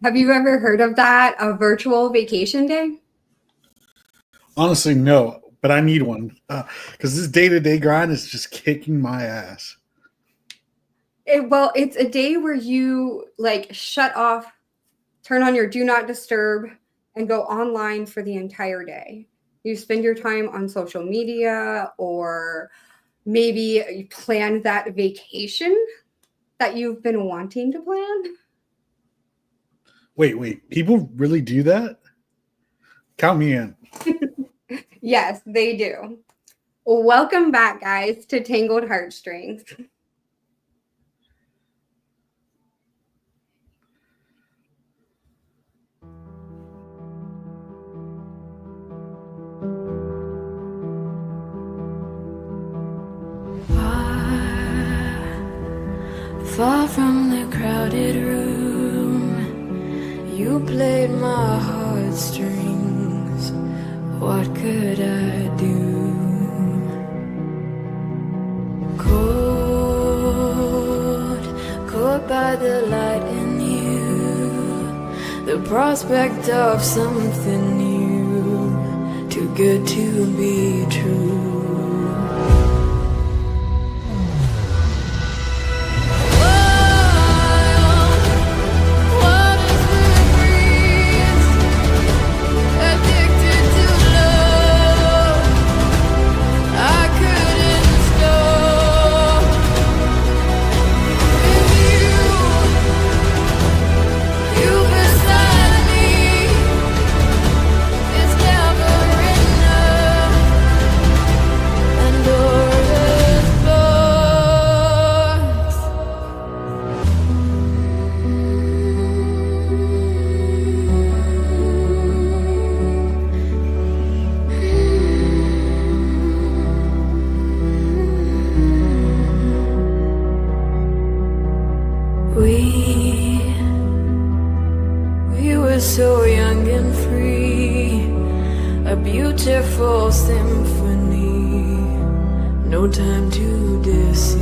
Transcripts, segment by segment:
Have you ever heard of that? A virtual vacation day? Honestly, no, but I need one because this day-to-day grind is just kicking my ass. Well, it's a day where you like shut off, turn on your do not disturb, and go online for the entire day. You spend your time on social media, or maybe you plan that vacation that you've been wanting to plan. Wait, people really do that? Count me in. Yes, they do. Welcome back, guys, to Tangled Heartstrings. Far from the crowded room, you played my heartstrings. What could I do? Caught by the light in you, the prospect of something new, too good to be true. We were so young and free, a beautiful symphony, no time to deceive.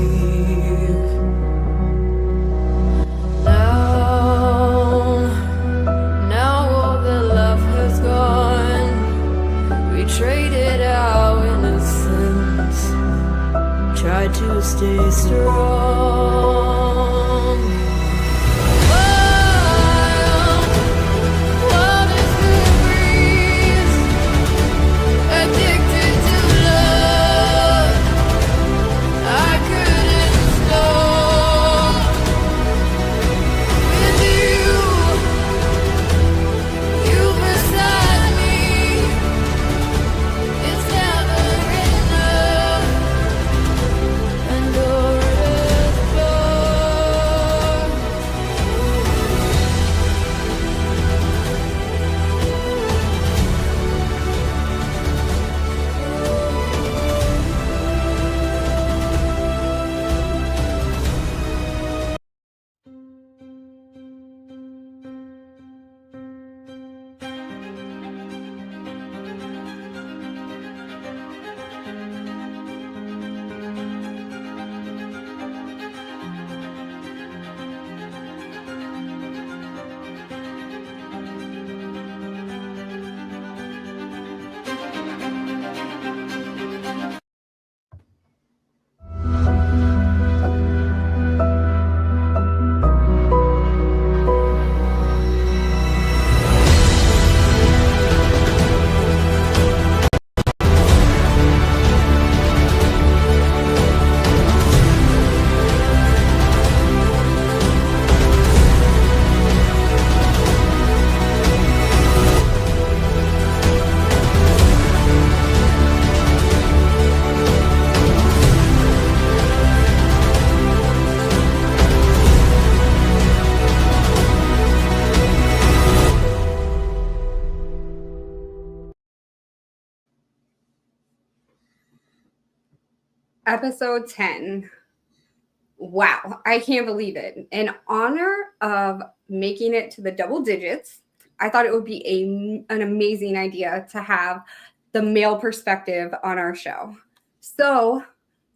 Now all the love has gone. We traded our innocence, tried to stay strong. Episode 10. Wow, I can't believe it. In honor of making it to the double digits, I thought it would be an amazing idea to have the male perspective on our show. So,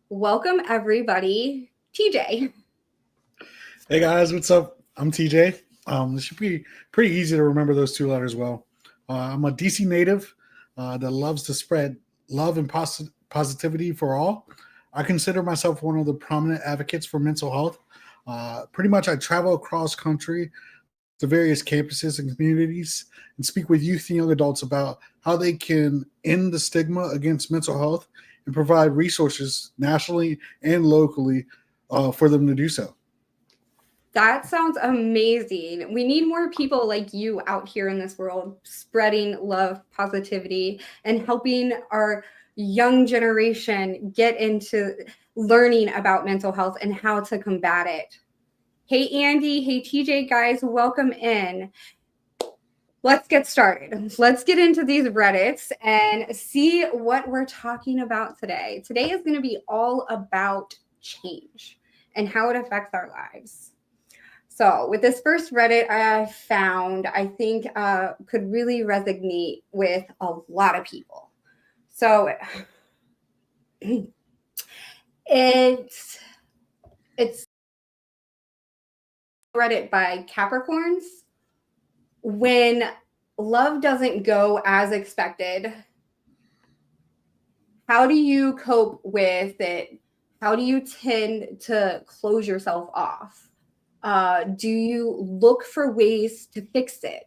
welcome everybody, TJ. Hey guys, what's up? I'm TJ. It should be pretty easy to remember those two letters well. I'm a DC native that loves to spread love and positivity for all. I consider myself one of the prominent advocates for mental health. Pretty much, I travel across country to various campuses and communities and speak with youth and young adults about how they can end the stigma against mental health and provide resources nationally and locally for them to do so. That sounds amazing. We need more people like you out here in this world spreading love, positivity, and helping our young generation get into learning about mental health and how to combat it. Hey, Andy. Hey, TJ, guys, welcome in. Let's get started. Let's get into these Reddits and see what we're talking about today. Today is going to be all about change and how it affects our lives. So, with this first Reddit I found, I think could really resonate with a lot of people. So, it's Reddit by Capricorns. When love doesn't go as expected, how do you cope with it? How do you tend to close yourself off? Do you look for ways to fix it?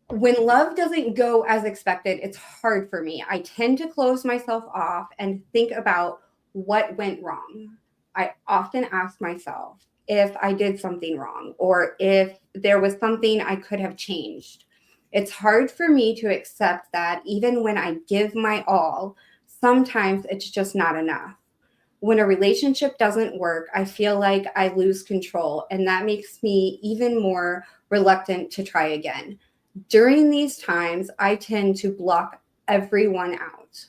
When love doesn't go as expected, it's hard for me. I tend to close myself off and think about what went wrong. I often ask myself if I did something wrong or if there was something I could have changed. It's hard for me to accept that even when I give my all, sometimes it's just not enough. When a relationship doesn't work, I feel like I lose control, and that makes me even more reluctant to try again. During these times, I tend to block everyone out.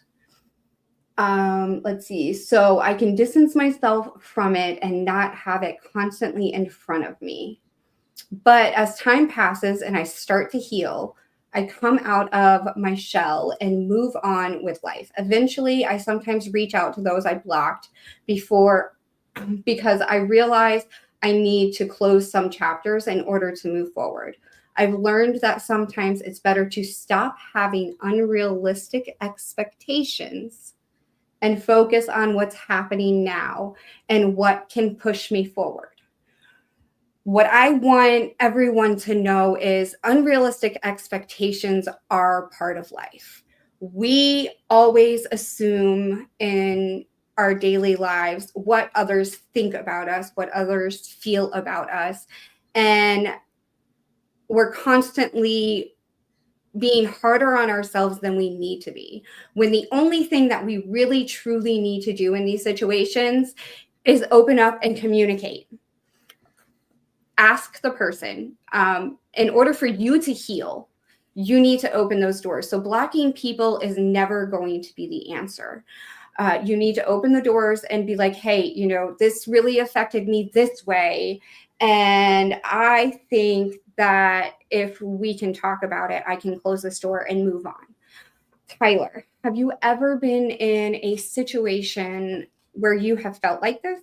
Let's see. So I can distance myself from it and not have it constantly in front of me. But as time passes and I start to heal, I come out of my shell and move on with life. Eventually, I sometimes reach out to those I blocked before because I realize I need to close some chapters in order to move forward. I've learned that sometimes it's better to stop having unrealistic expectations and focus on what's happening now and what can push me forward. What I want everyone to know is unrealistic expectations are part of life. We always assume in our daily lives what others think about us, what others feel about us. And we're constantly being harder on ourselves than we need to be. When the only thing that we really truly need to do in these situations is open up and communicate. Ask the person. In order for you to heal, you need to open those doors. So blocking people is never going to be the answer. You need to open the doors and be like, hey, this really affected me this way. And I think that if we can talk about it, I can close this door and move on. Tyler, have you ever been in a situation where you have felt like this?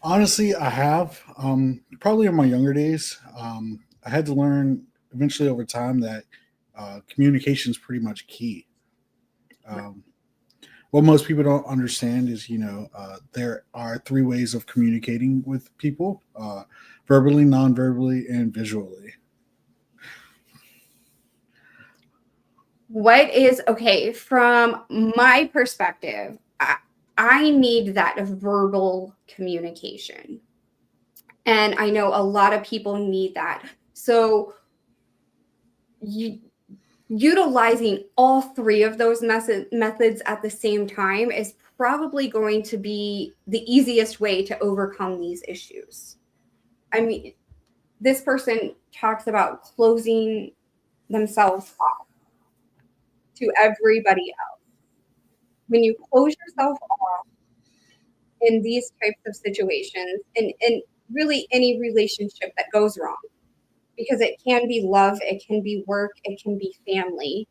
Honestly, I have. Probably in my younger days. I had to learn eventually over time that communication is pretty much key. Um, what most people don't understand is, there are three ways of communicating with people: verbally, non-verbally, and visually. Okay, from my perspective, I need that verbal communication. And I know a lot of people need that. So utilizing all three of those methods at the same time is probably going to be the easiest way to overcome these issues. I mean, this person talks about closing themselves off to everybody else. When you close yourself off in these types of situations, and really any relationship that goes wrong, because it can be love, it can be work, it can be family.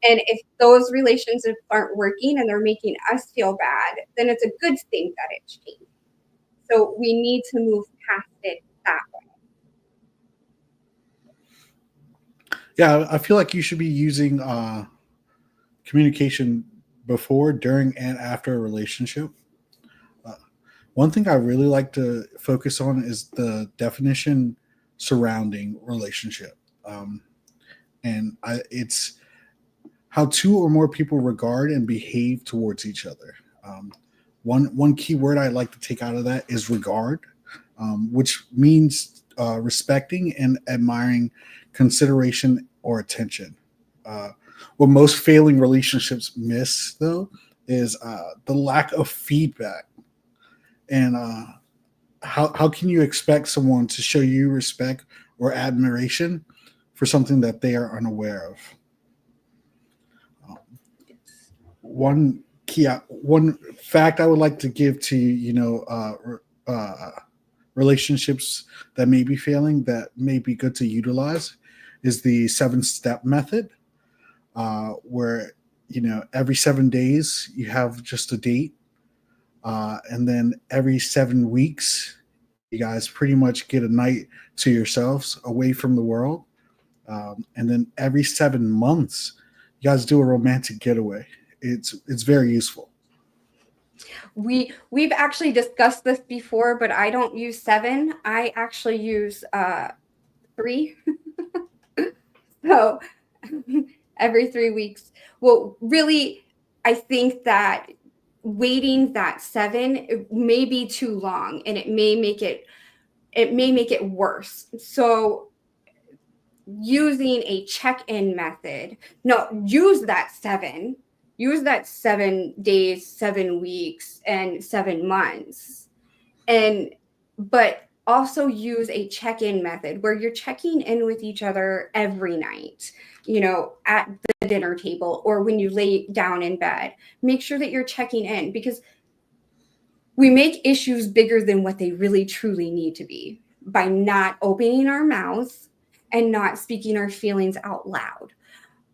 And if those relationships aren't working and they're making us feel bad, then it's a good thing that it changed. So we need to move past it that way. Yeah, I feel like you should be using communication before, during, and after a relationship. Uh, One thing I really like to focus on is the definition surrounding relationship. It's how two or more people regard and behave towards each other. One key word I like to take out of that is regard, which means respecting and admiring consideration or attention. Uh, what most failing relationships miss, though, is the lack of feedback. And how can you expect someone to show you respect or admiration for something that they are unaware of? One fact I would like to give to relationships that may be failing, that may be good to utilize, is the 7-step method, where every 7 days you have just a date, and then every 7 weeks you guys pretty much get a night to yourselves away from the world, and then every 7 months you guys do a romantic getaway. It's very useful. We've actually discussed this before, but I don't use 7. I actually use 3. So every 3 weeks. Well, really, I think that waiting that 7 it may be too long, and it may make it worse. So using a check-in method, no, use that 7 days, 7 weeks, and 7 months, and but also use a check-in method where you're checking in with each other every night, at the dinner table or when you lay down in bed. Make sure that you're checking in, because we make issues bigger than what they really truly need to be by not opening our mouths and not speaking our feelings out loud.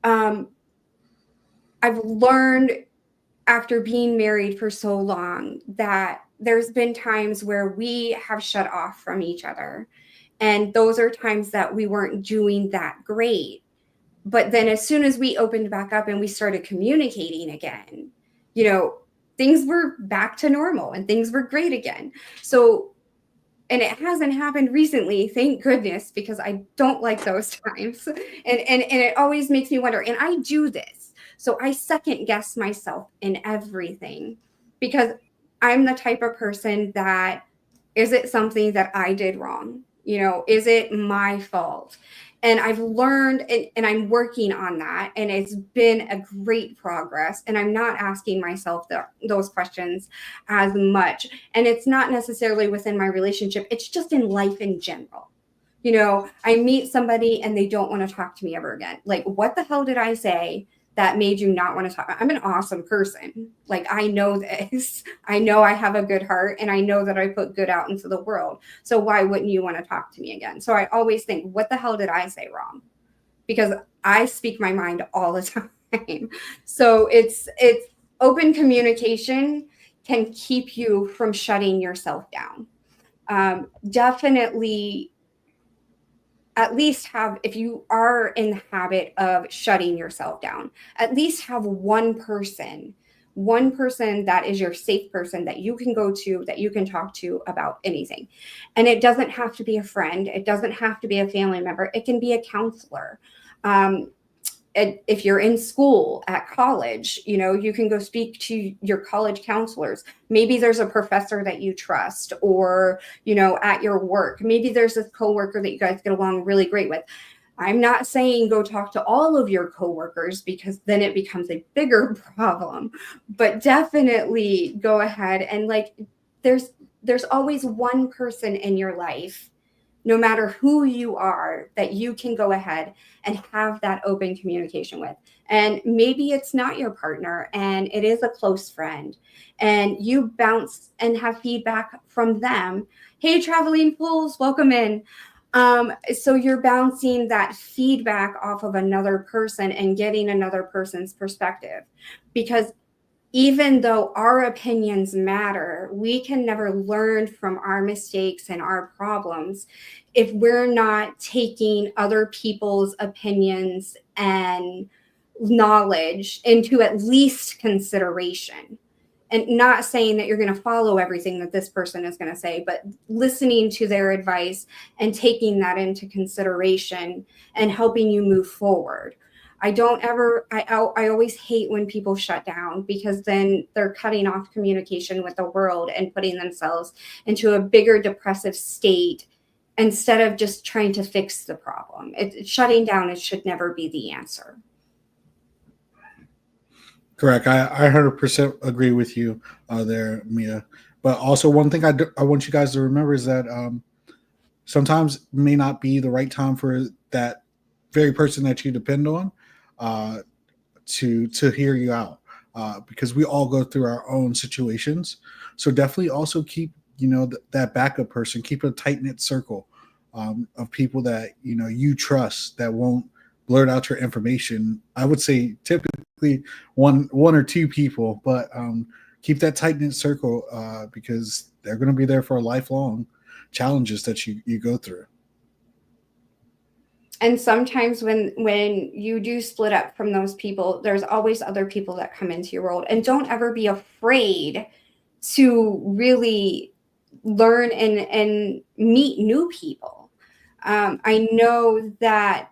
um, I've learned after being married for so long that there's been times where we have shut off from each other. And those are times that we weren't doing that great. But then as soon as we opened back up and we started communicating again, things were back to normal and things were great again. So, and it hasn't happened recently, thank goodness, because I don't like those times. And it always makes me wonder, and I do this. So I second guess myself in everything, because I'm the type of person that, is it something that I did wrong? Is it my fault? And I've learned, and I'm working on that, and it's been a great progress. And I'm not asking myself those questions as much. And it's not necessarily within my relationship, it's just in life in general. I meet somebody and they don't want to talk to me ever again. Like, what the hell did I say that made you not want to talk? I'm an awesome person. Like, I know this. I know I have a good heart, and I know that I put good out into the world. So why wouldn't you want to talk to me again? So I always think, what the hell did I say wrong? Because I speak my mind all the time. So it's open communication can keep you from shutting yourself down. Definitely, at least have, if you are in the habit of shutting yourself down, at least have one person that is your safe person that you can go to, that you can talk to about anything. And it doesn't have to be a friend, it doesn't have to be a family member, it can be a counselor. If you're in school at college, you can go speak to your college counselors. Maybe there's a professor that you trust, or, at your work, maybe there's a coworker that you guys get along really great with. I'm not saying go talk to all of your coworkers, because then it becomes a bigger problem, but definitely go ahead and, like, there's always one person in your life, no matter who you are, that you can go ahead and have that open communication with. And maybe it's not your partner and it is a close friend, and you bounce and have feedback from them. Hey, traveling fools, welcome in. So you're bouncing that feedback off of another person and getting another person's perspective, because even though our opinions matter, we can never learn from our mistakes and our problems if we're not taking other people's opinions and knowledge into at least consideration. And not saying that you're going to follow everything that this person is going to say, but listening to their advice and taking that into consideration and helping you move forward. I always hate when people shut down, because then they're cutting off communication with the world and putting themselves into a bigger depressive state instead of just trying to fix the problem. Shutting down, it should never be the answer. Correct. I 100% agree with you there, Mia. But also, one thing I want you guys to remember is that sometimes may not be the right time for that very person that you depend on uh, to hear you out, because we all go through our own situations. So definitely also keep that backup person. Keep a tight knit circle of people that you trust, that won't blurt out your information. I would say typically one or two people, but keep that tight knit circle because they're going to be there for a lifelong challenges that you go through. And sometimes when you do split up from those people, there's always other people that come into your world. And don't ever be afraid to really learn and meet new people. I know that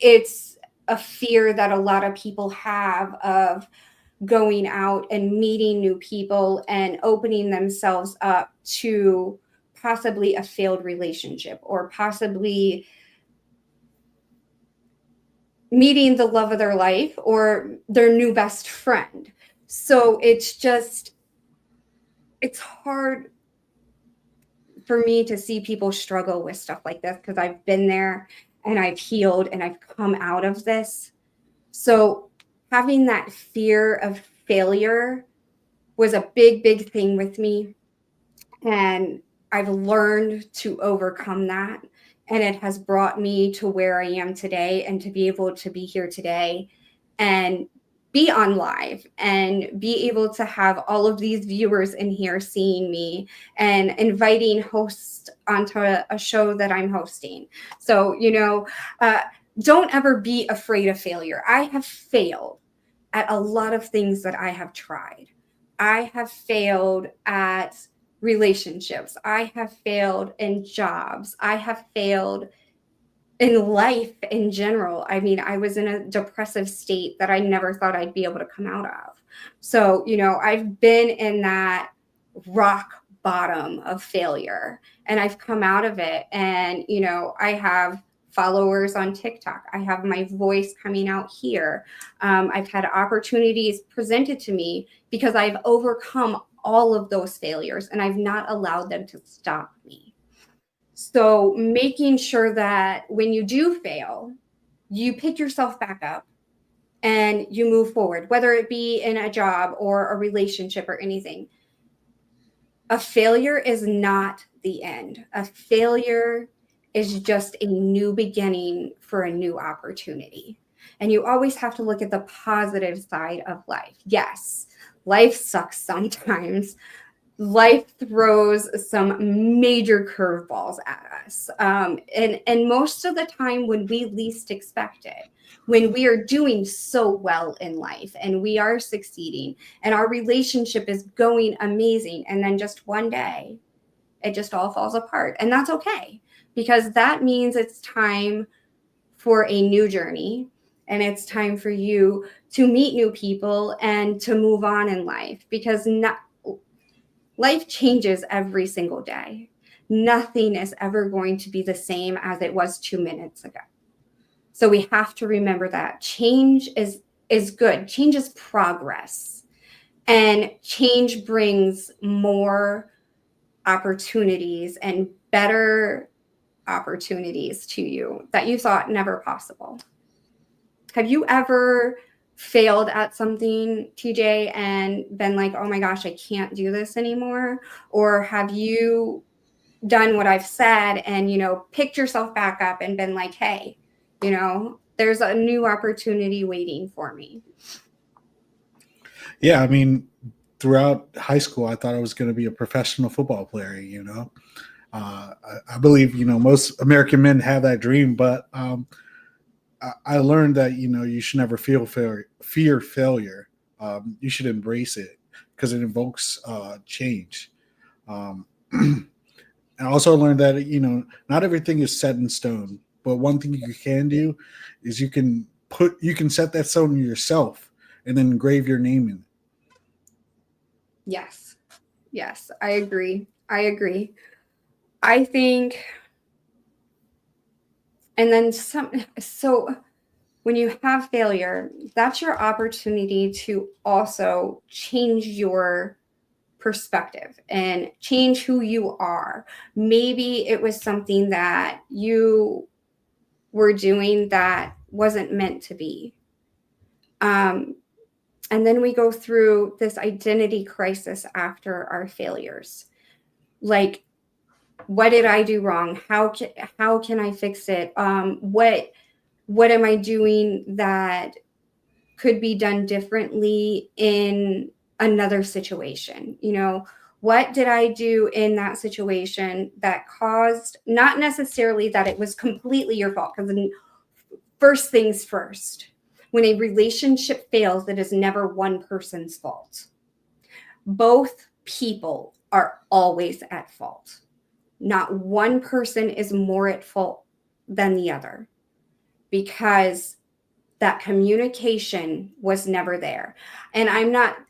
it's a fear that a lot of people have of going out and meeting new people and opening themselves up to possibly a failed relationship, or possibly meeting the love of their life or their new best friend. So it's hard for me to see people struggle with stuff like this, because I've been there and I've healed and I've come out of this. So having that fear of failure was a big thing with me. And I've learned to overcome that. And it has brought me to where I am today, and to be able to be here today and be on live and be able to have all of these viewers in here seeing me and inviting hosts onto a show that I'm hosting. So, don't ever be afraid of failure. I have failed at a lot of things that I have tried. I have failed at relationships. I have failed in jobs. I have failed in life in general. I mean, I was in a depressive state that I never thought I'd be able to come out of. So, I've been in that rock bottom of failure, and I've come out of it. And, I have followers on TikTok. I have my voice coming out here. I've had opportunities presented to me because I've overcome all of those failures, and I've not allowed them to stop me. So making sure that when you do fail, you pick yourself back up and you move forward, whether it be in a job or a relationship or anything. A failure is not the end. A failure is just a new beginning for a new opportunity. And you always have to look at the positive side of life. Yes, life sucks sometimes. Life throws some major curveballs at us. And most of the time when we least expect it, when we are doing so well in life and we are succeeding and our relationship is going amazing, and then just one day it just all falls apart. And that's okay, because that means it's time for a new journey, and it's time for you to meet new people and to move on in life, because life changes every single day. Nothing is ever going to be the same as it was 2 minutes ago. So we have to remember that change is good. Change is progress. And change brings more opportunities and better opportunities to you that you thought never possible. Have you ever failed at something, TJ, and been like, oh my gosh, I can't do this anymore? Or have you done what I've said and, picked yourself back up and been like, hey, there's a new opportunity waiting for me? Yeah, I mean, throughout high school, I thought I was going to be a professional football player. I believe most American men have that dream, but I learned that you should never fear failure. You should embrace it because it invokes change. Um, and I also learned that not everything is set in stone, but one thing you can do is you can set that stone yourself and then engrave your name in it. Yes. Yes, I agree. I agree. I think, and then so when you have failure, that's your opportunity to also change your perspective and change who you are. Maybe it was something that you were doing that wasn't meant to be. Um, and then we go through this identity crisis after our failures. Like, what did I do wrong? How can I fix it? What am I doing that could be done differently in another situation? What did I do in that situation that caused, not necessarily that it was completely your fault, because first things first, when a relationship fails, it is never one person's fault. Both people are always at fault. Not one person is more at fault than the other, because that communication was never there. And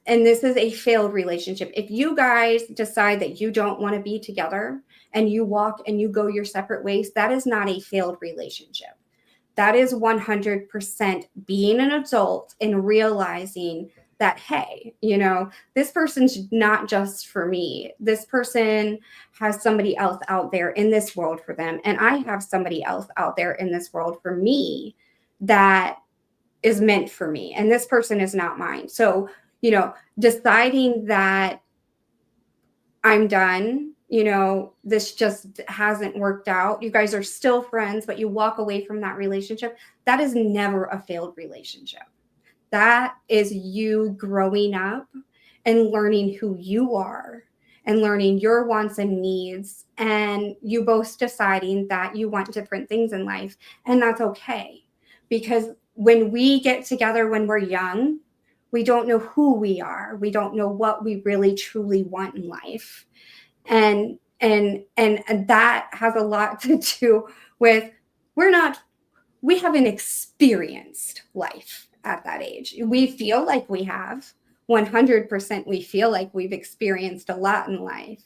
this is a failed relationship. If you guys decide that you don't want to be together and you walk and you go your separate ways, that is not a failed relationship. That is 100% being an adult and realizing that, hey, this person's not just for me. This person has somebody else out there in this world for them. And I have somebody else out there in this world for me that is meant for me. And this person is not mine. So, deciding that I'm done, this just hasn't worked out. You guys are still friends, but you walk away from that relationship. That is never a failed relationship. That is you growing up and learning who you are and learning your wants and needs, and you both deciding that you want different things in life. And that's okay. Because when we get together when we're young, we don't know who we are. We don't know what we really truly want in life. And that has a lot to do with, we haven't experienced life at that age. We feel like we have 100%. We feel like we've experienced a lot in life.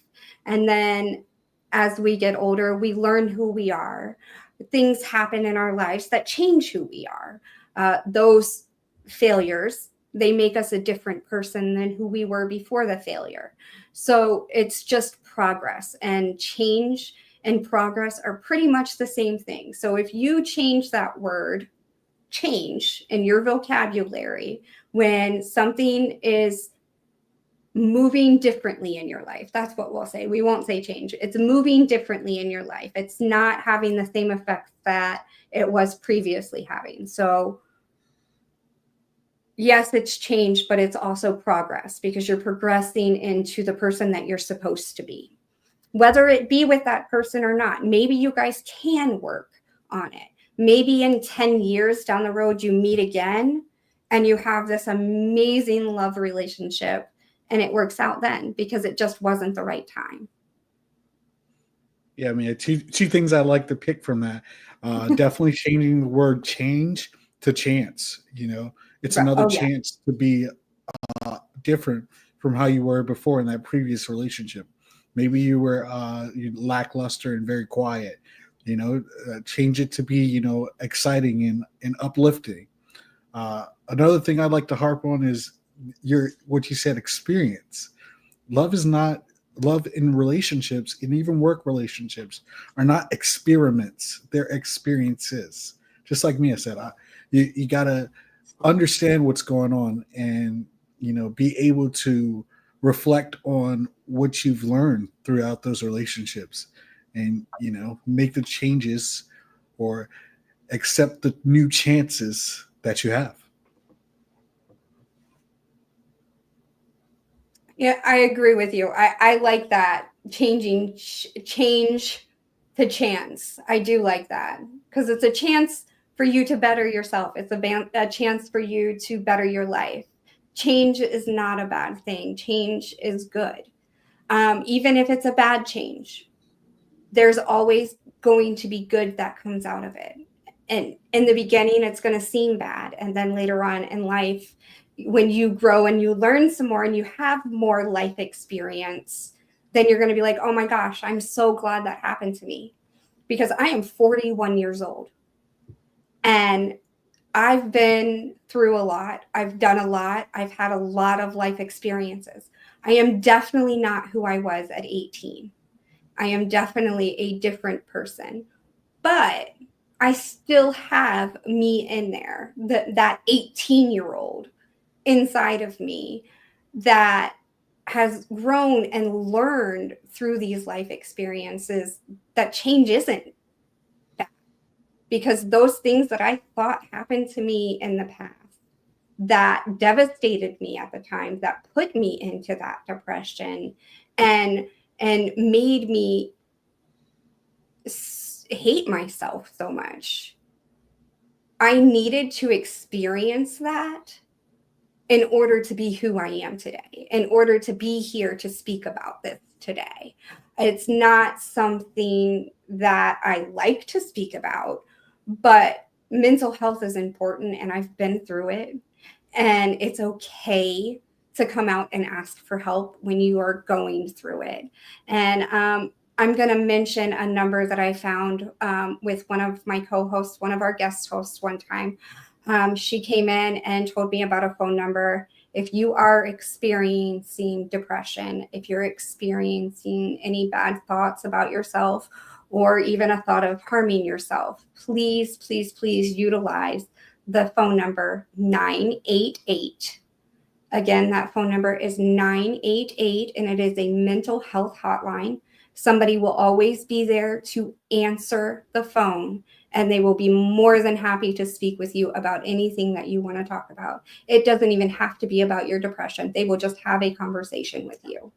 And then as we get older, we learn who we are. Things happen in our lives that change who we are. Those failures, they make us a different person than who we were before the failure. So it's just progress, and change and progress are pretty much the same thing. So if you change that word change in your vocabulary when something is moving differently in your life, that's what we'll say. We won't say change. It's moving differently in your life. It's not having the same effect that it was previously having. So yes, it's change, but it's also progress, because you're progressing into the person that you're supposed to be, whether it be with that person or not. Maybe you guys can work on it. Maybe in 10 years down the road, you meet again and you have this amazing love relationship, and it works out then, because it just wasn't the right time. Yeah, I mean, two things I like to pick from that. Definitely changing the word change to chance. It's another Oh, yeah. chance to be different from how you were before in that previous relationship. Maybe you were lackluster and very quiet. Change it to be exciting and uplifting. Another thing I'd like to harp on is what you said, experience. Love is not love in relationships, and even work relationships are not experiments. They're experiences. Just like Mia said, you gotta understand what's going on, and be able to reflect on what you've learned throughout those relationships, and make the changes or accept the new chances that you have. Yeah, I agree with you. I like that change to chance. I do like that because it's a chance for you to better yourself. It's a chance for you to better your life. Change is not a bad thing. Change is good. Even if it's a bad change, there's always going to be good that comes out of it. And in the beginning, it's going to seem bad. And then later on in life, when you grow and you learn some more and you have more life experience, then you're going to be like, oh my gosh, I'm so glad that happened to me. Because I am 41 years old and I've been through a lot. I've done a lot. I've had a lot of life experiences. I am definitely not who I was at 18. I am definitely a different person, but I still have me in there, that 18-year-old inside of me that has grown and learned through these life experiences that change isn't bad. Because those things that I thought happened to me in the past that devastated me at the time, that put me into that depression and made me hate myself so much. I needed to experience that in order to be who I am today, in order to be here to speak about this today. It's not something that I like to speak about, but mental health is important and I've been through it. And it's okay to come out and ask for help when you are going through it. And I'm going to mention a number that I found with one of my co hosts, one of our guest hosts one time. She came in and told me about a phone number. If you are experiencing depression, if you're experiencing any bad thoughts about yourself, or even a thought of harming yourself, please, please, please utilize the phone number 988. Again, that phone number is 988, and it is a mental health hotline. Somebody will always be there to answer the phone, and they will be more than happy to speak with you about anything that you want to talk about. It doesn't even have to be about your depression. They will just have a conversation with you.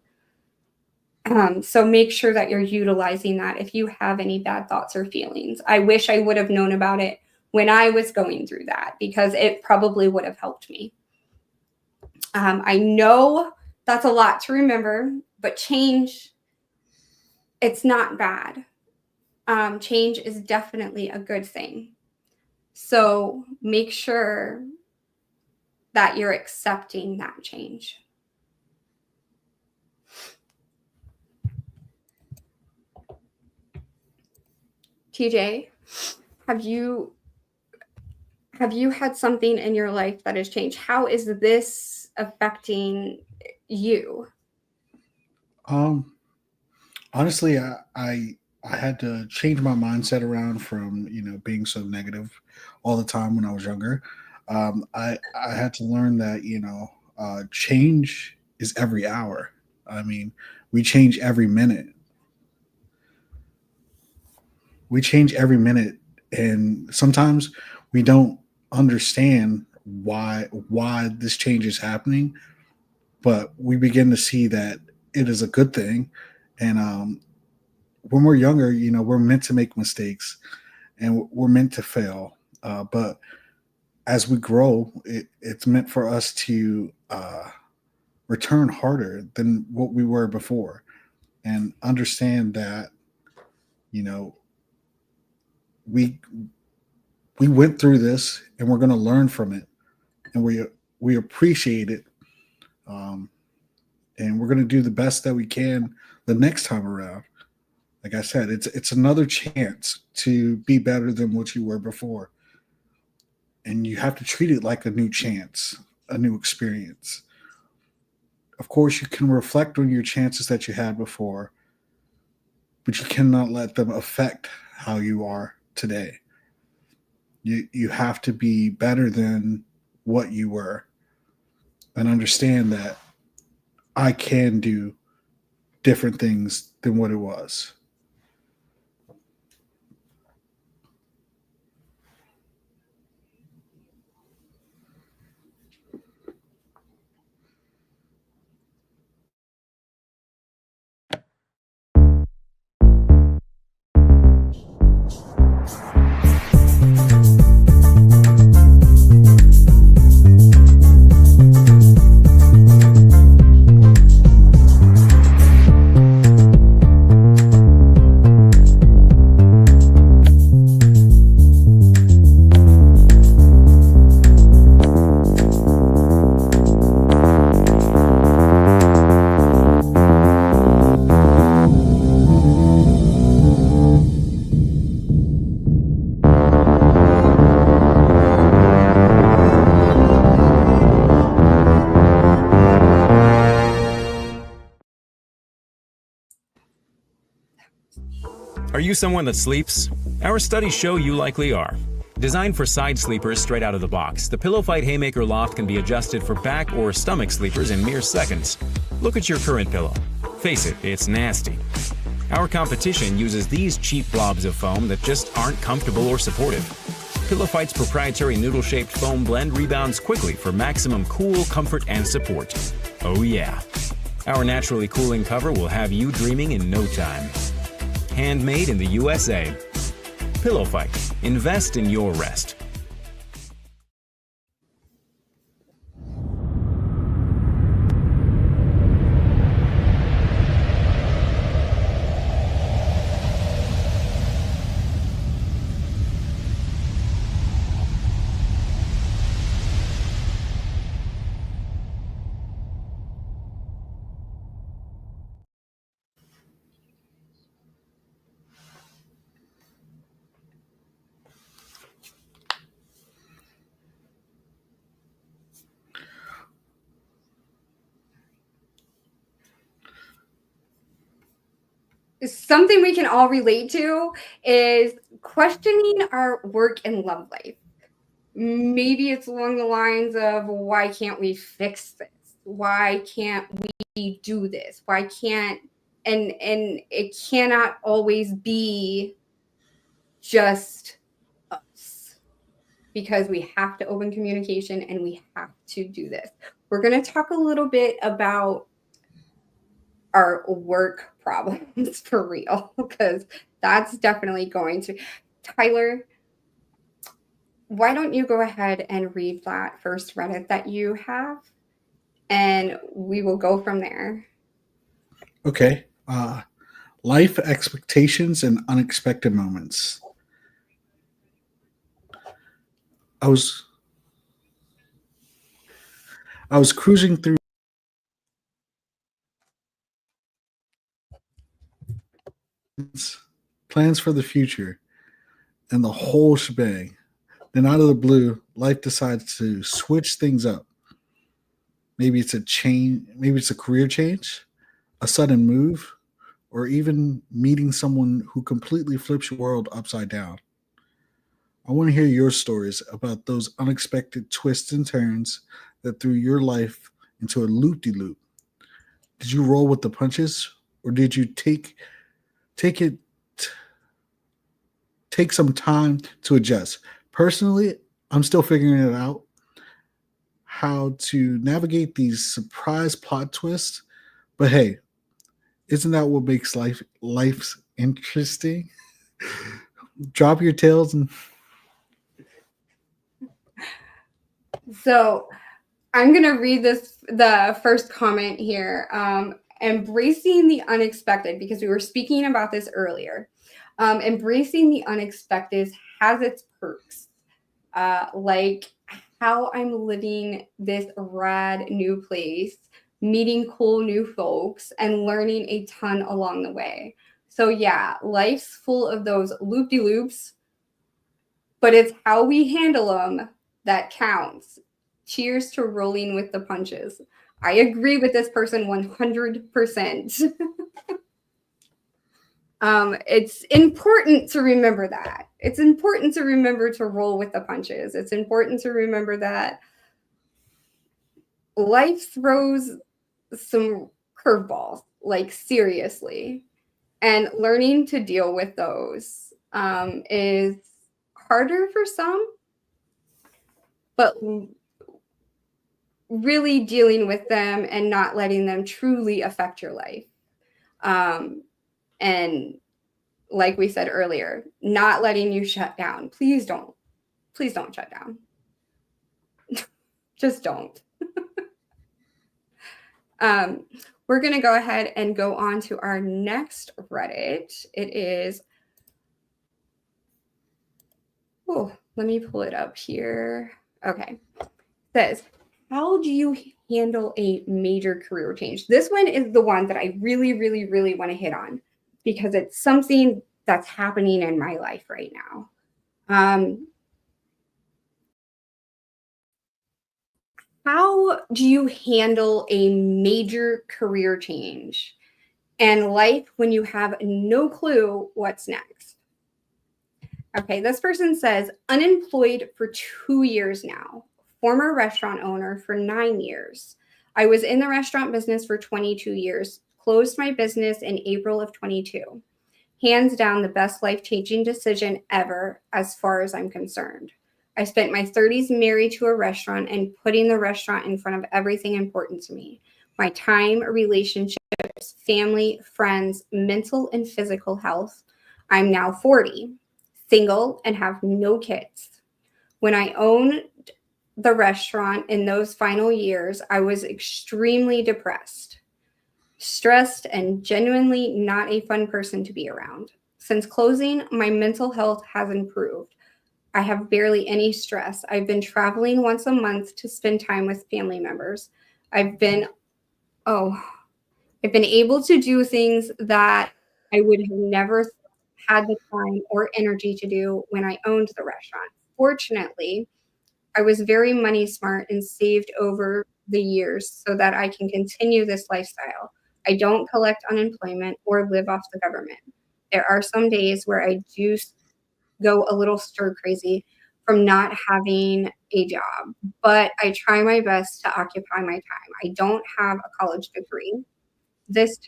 So make sure that you're utilizing that if you have any bad thoughts or feelings. I wish I would have known about it when I was going through that because it probably would have helped me. I know that's a lot to remember, but change, it's not bad. Change is definitely a good thing. So make sure that you're accepting that change. TJ, have you had something in your life that has changed? How is this affecting you? Um, Honestly, I had to change my mindset around from being so negative all the time when I was younger. I had to learn that change is every hour. I mean, we change every minute. We change every minute, and sometimes we don't understand why this change is happening, but we begin to see that it is a good thing. And when we're younger, we're meant to make mistakes and we're meant to fail. But as we grow, it's meant for us to return harder than what we were before and understand that, you know, we we went through this and we're going to learn from it and we appreciate it. Um, and we're going to do the best that we can the next time around. Like I said, it's another chance to be better than what you were before. And you have to treat it like a new chance, a new experience. Of course, you can reflect on your chances that you had before, but you cannot let them affect how you are today. You have to be better than what you were and understand that I can do different things than what it was. you someone that sleeps? Our studies show you likely are. Designed for side sleepers straight out of the box, the Pillow Fight Haymaker Loft can be adjusted for back or stomach sleepers in mere seconds. Look at your current pillow. Face it, it's nasty. Our competition uses these cheap blobs of foam that just aren't comfortable or supportive. Pillow Fight's proprietary noodle-shaped foam blend rebounds quickly for maximum cool, comfort, and support. Oh yeah. Our naturally cooling cover will have you dreaming in no time. Handmade in the USA. Pillow Fight. Invest in your rest. Something we can all relate to is questioning our work and love life. Maybe it's along the lines of, why can't we fix this? Why can't we do this? Why can't, and it cannot always be just us, because we have to open communication and we have to do this. We're going to talk a little bit about our work problems for real, because that's definitely going to. Tyler, why don't you go ahead and read that first Reddit that you have, and we will go from there. Okay. Life expectations and unexpected moments. I was cruising through plans for the future and the whole shebang. Then out of the blue, life decides to switch things up. Maybe it's a change, maybe it's a career change, a sudden move, or even meeting someone who completely flips your world upside down. I want to hear your stories about those unexpected twists and turns that threw your life into a loop-de-loop. Did you roll with the punches, or did you take it take some time to adjust? Personally, I'm still figuring it out how to navigate these surprise plot twists. But hey, isn't that what makes life's interesting? Drop your tails and So I'm going to read the first comment here. Embracing the unexpected, because we were speaking about this earlier. Embracing the unexpected has its perks, like how I'm living this rad new place, meeting cool new folks, and learning a ton along the way. So yeah, life's full of those loop-de-loops, but it's how we handle them that counts. Cheers to rolling with the punches. I agree with this person 100%. It's important to remember that. It's important to remember to roll with the punches. It's important to remember that life throws some curveballs, like seriously. And learning to deal with those is harder for some, but really dealing with them and not letting them truly affect your life. And like we said earlier, not letting you shut down. Please don't shut down. Just don't. We're going to go ahead and go on to our next Reddit. It is, oh, let me pull it up here. Okay. It says, how do you handle a major career change? This one is the one that I really, really, really want to hit on, because it's something that's happening in my life right now. How do you handle a major career change? and life when you have no clue what's next. Okay, this person says, unemployed for 2 years now, former restaurant owner for 9 years. I was in the restaurant business for 22 years, closed my business in April of 22. Hands down, the best life-changing decision ever, as far as I'm concerned. I spent my 30s married to a restaurant and putting the restaurant in front of everything important to me. My time, relationships, family, friends, mental and physical health. I'm now 40, single, and have no kids. When I owned the restaurant in those final years, I was extremely depressed, stressed, and genuinely not a fun person to be around. Since closing, my mental health has improved. I have barely any stress. I've been traveling once a month to spend time with family members. I've been able to do things that I would have never had the time or energy to do when I owned the restaurant. Fortunately, I was very money smart and saved over the years so that I can continue this lifestyle. I don't collect unemployment or live off the government. There are some days where I do go a little stir crazy from not having a job, but I try my best to occupy my time. I don't have a college degree. This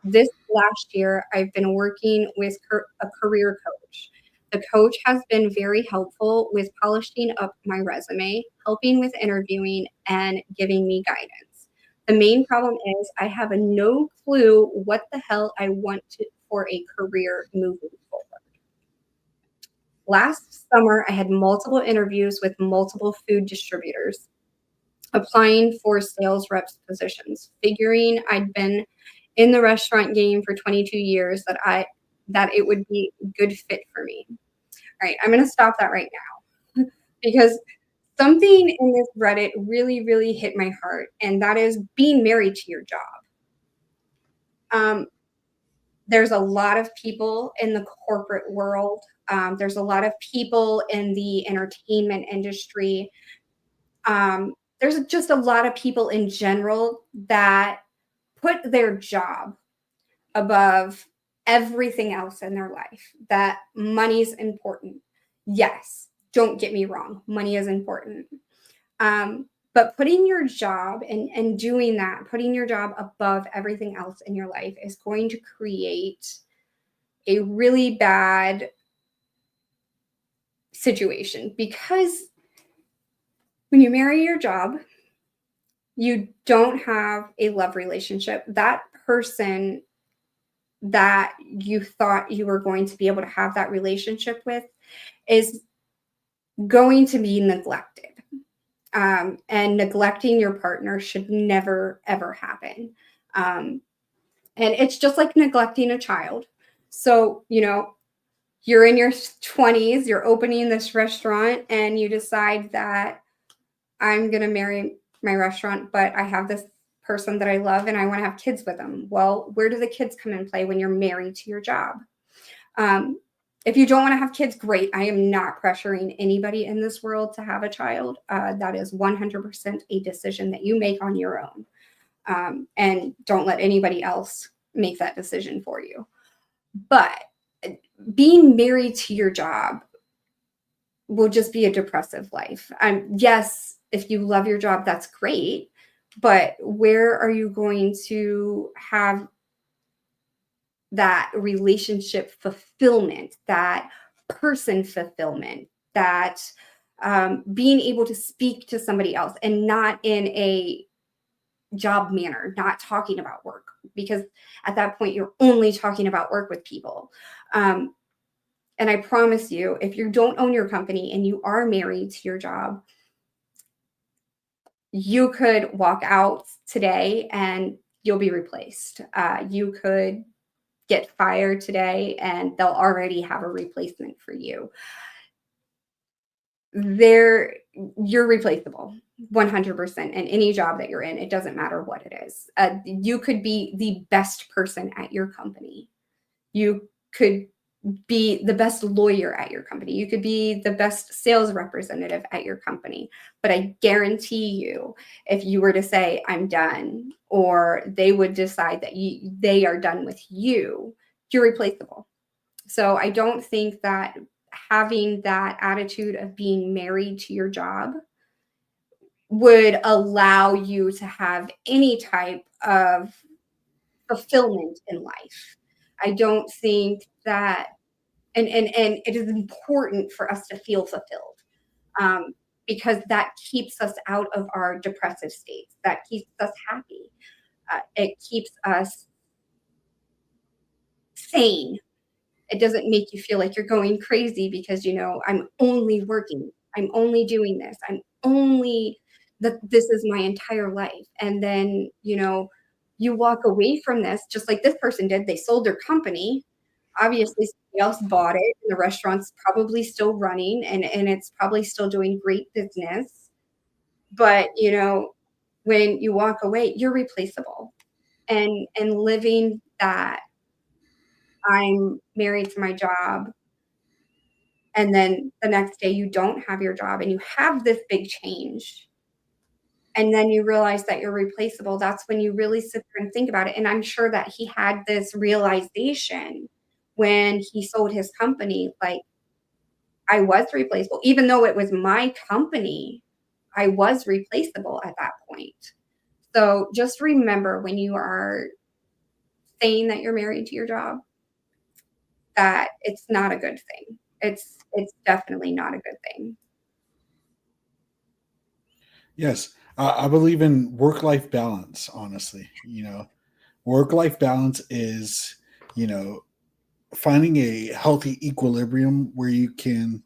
this last year, I've been working with a career coach. The coach has been very helpful with polishing up my resume, helping with interviewing, and giving me guidance. The main problem is I have no clue what the hell I want for a career moving forward. Last summer, I had multiple interviews with multiple food distributors, applying for sales reps positions, figuring I'd been in the restaurant game for 22 years that it would be a good fit for me. All right, I'm going to stop that right now because something in this Reddit really, really hit my heart, and that is being married to your job. There's a lot of people in the corporate world. There's a lot of people in the entertainment industry. There's just a lot of people in general that put their job above everything else in their life, that money is important. Yes, don't get me wrong, money is important. But putting your job and doing that, putting your job above everything else in your life is going to create a really bad situation because when you marry your job, you don't have a love relationship. That person that you thought you were going to be able to have that relationship with is going to be neglected. And neglecting your partner should never, ever happen. And it's just like neglecting a child. So, you're in your 20s, you're opening this restaurant, and you decide that I'm going to marry my restaurant, but I have this person that I love and I want to have kids with them. Well, where do the kids come in play when you're married to your job? If you don't want to have kids, great. I am not pressuring anybody in this world to have a child. That is 100% a decision that you make on your own. And don't let anybody else make that decision for you. But being married to your job will just be a depressive life. Yes, if you love your job, that's great. But where are you going to have that relationship fulfillment, that person fulfillment, that being able to speak to somebody else and not in a job manner, not talking about work, because at that point you're only talking about work with people. And I promise you, if you don't own your company and you are married to your job, you could walk out today and you'll be replaced. You could get fired today and they'll already have a replacement for you. You're replaceable 100% in any job that you're in. It doesn't matter what it is. You could be the best person at your company. You could be the best lawyer at your company. You could be the best sales representative at your company. But I guarantee you, if you were to say, I'm done, or they would decide that they are done with you, you're replaceable. So I don't think that having that attitude of being married to your job would allow you to have any type of fulfillment in life. I don't think that, and it is important for us to feel fulfilled, um, because that keeps us out of our depressive states. That keeps us happy. It keeps us sane. It doesn't make you feel like you're going crazy because, I'm only working. I'm only doing this. I'm only that this is my entire life. And then, you walk away from this just like this person did. They sold their company. Obviously, somebody else bought it, and the restaurant's probably still running, and it's probably still doing great business. But, when you walk away, you're replaceable. And living that I'm married to my job, and then the next day you don't have your job and you have this big change, and then you realize that you're replaceable, that's when you really sit there and think about it. And I'm sure that he had this realization when he sold his company, like, I was replaceable. Even though it was my company, I was replaceable at that point. So just remember, when you are saying that you're married to your job, that it's not a good thing. It's definitely not a good thing. Yes, I believe in work life balance. Honestly, work life balance is you know finding a healthy equilibrium where you can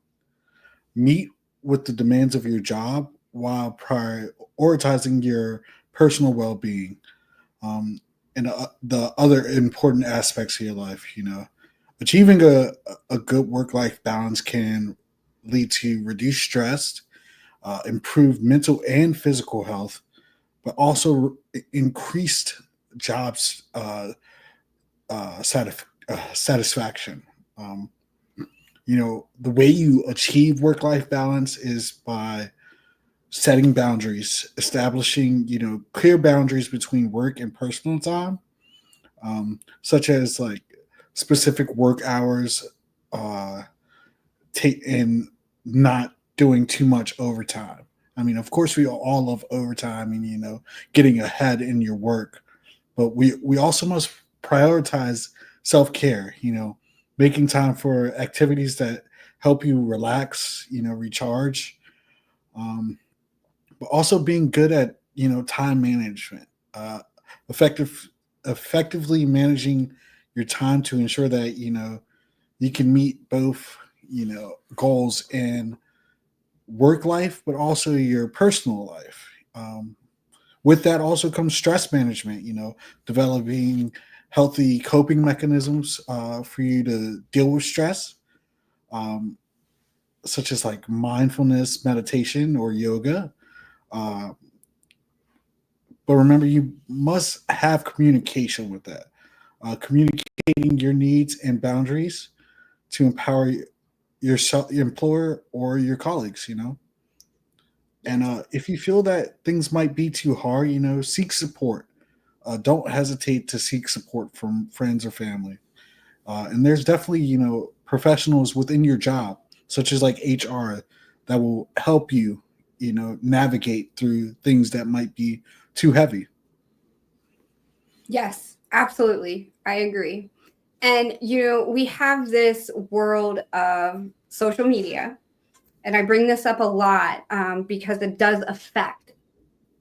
meet with the demands of your job while prioritizing your personal well being, um, and the other important aspects of your life. Achieving a good work life balance can lead to reduced stress, improved mental and physical health, but also increased jobs satisfaction. Um, the way you achieve work life balance is by setting boundaries, establishing clear boundaries between work and personal time, such as like specific work hours, uh, take and not doing too much overtime. I mean, of course, we all love overtime and getting ahead in your work, but we also must prioritize self care. Making time for activities that help you relax, recharge, um, but also being good at time management, effective effectively managing your time to ensure that you can meet both goals in work life, but also your personal life. With that also comes stress management. Developing healthy coping mechanisms for you to deal with stress, um, such as like mindfulness, meditation, or yoga. Uh, but remember, you must have communication with that. Communicating your needs and boundaries to empower your employer or your colleagues. And Yes. if you feel that things might be too hard, seek support. Don't hesitate to seek support from friends or family. And there's definitely, professionals within your job, such as like HR, that will help you, navigate through things that might be too heavy. Yes, absolutely. I agree. And, we have this world of social media, and I bring this up a lot, because it does affect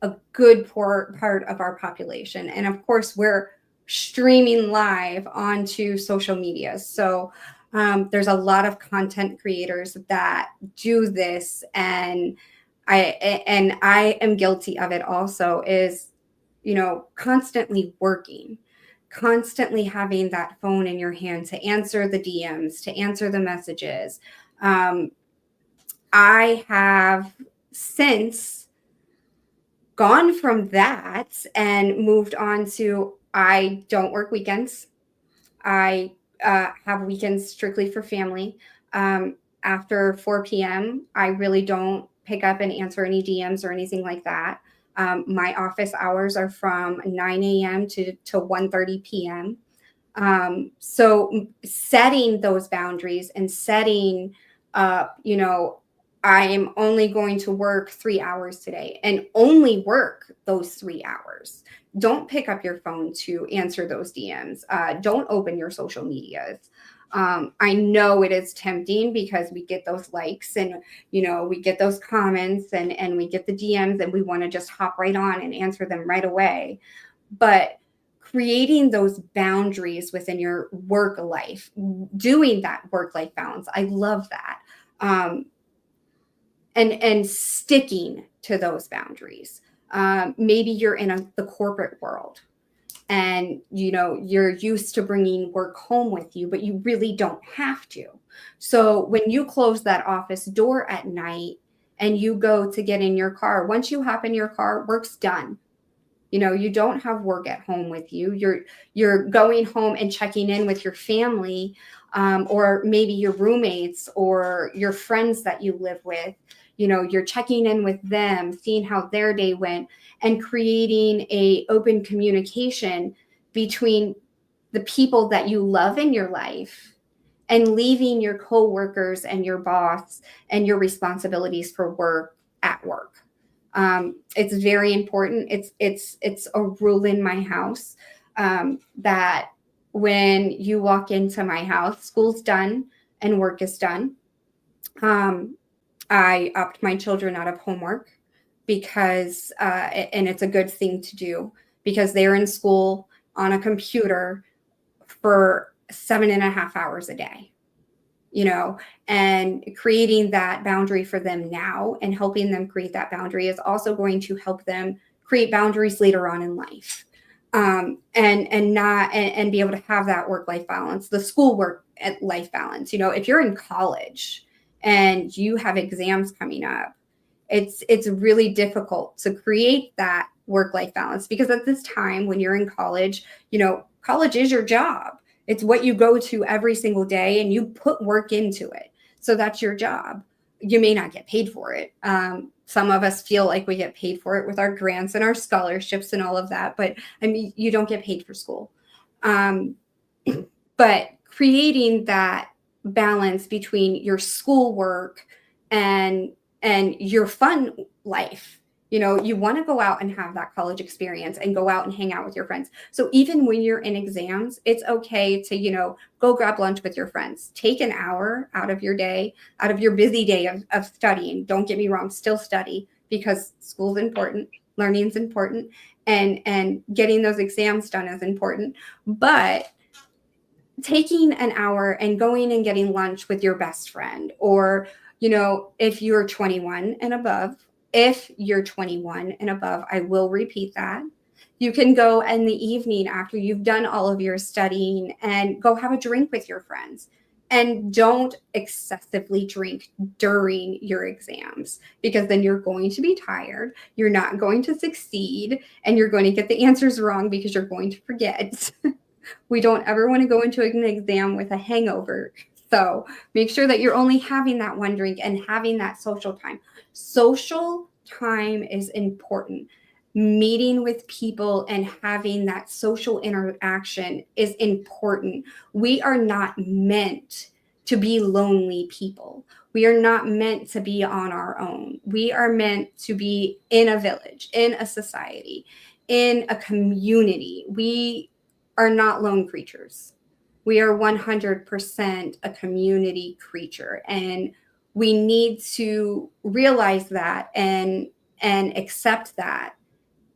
a good part of our population. And of course, we're streaming live onto social media. So there's a lot of content creators that do this, and I am guilty of it also, is, constantly working, constantly having that phone in your hand to answer the DMs, to answer the messages. Um, I have since gone from that and moved on to, I don't work weekends. I have weekends strictly for family. After 4 p.m., I really don't pick up and answer any DMs or anything like that. My office hours are from 9 a.m. to 1:30 p.m. So setting those boundaries and setting up, I am only going to work 3 hours today and only work those 3 hours. Don't pick up your phone to answer those DMs. Don't open your social medias. I know it is tempting because we get those likes and, we get those comments and we get the DMs and we want to just hop right on and answer them right away. But creating those boundaries within your work life, doing that work-life balance, I love that. And sticking to those boundaries. Maybe you're in the corporate world and you're used to bringing work home with you, but you really don't have to. So when you close that office door at night and you go to get in your car, once you hop in your car, work's done. You don't have work at home with you. You're going home and checking in with your family, or maybe your roommates or your friends that you live with. You're checking in with them, seeing how their day went, and creating a open communication between the people that you love in your life, and leaving your coworkers and your boss and your responsibilities for work at work. It's very important. It's a rule in my house, that when you walk into my house, school's done and work is done. I opt my children out of homework because, and it's a good thing to do because they're in school on a computer for 7.5 hours a day. And creating that boundary for them now and helping them create that boundary is also going to help them create boundaries later on in life. And be able to have that work-life balance, the school work life balance. If you're in college and you have exams coming up, it's really difficult to create that work-life balance because at this time when you're in college, college is your job. It's what you go to every single day and you put work into it. So that's your job. You may not get paid for it. Some of us feel like we get paid for it with our grants and our scholarships and all of that. But you don't get paid for school. But creating that balance between your schoolwork and your fun life. You want to go out and have that college experience and go out and hang out with your friends. So even when you're in exams, it's okay to, go grab lunch with your friends. Take an hour out of your day, out of your busy day of studying. Don't get me wrong, still study because school's important, learning's important, and getting those exams done is important. But taking an hour and going and getting lunch with your best friend, or, if you're 21 and above, I will repeat that. You can go in the evening after you've done all of your studying and go have a drink with your friends. And don't excessively drink during your exams because then you're going to be tired. You're not going to succeed and you're going to get the answers wrong because you're going to forget. We don't ever want to go into an exam with a hangover. So make sure that you're only having that one drink and having that social time. Social time is important. Meeting with people and having that social interaction is important. We are not meant to be lonely people. We are not meant to be on our own. We are meant to be in a village, in a society, in a community. We are not lone creatures. We are 100% a community creature, and we need to realize that and accept that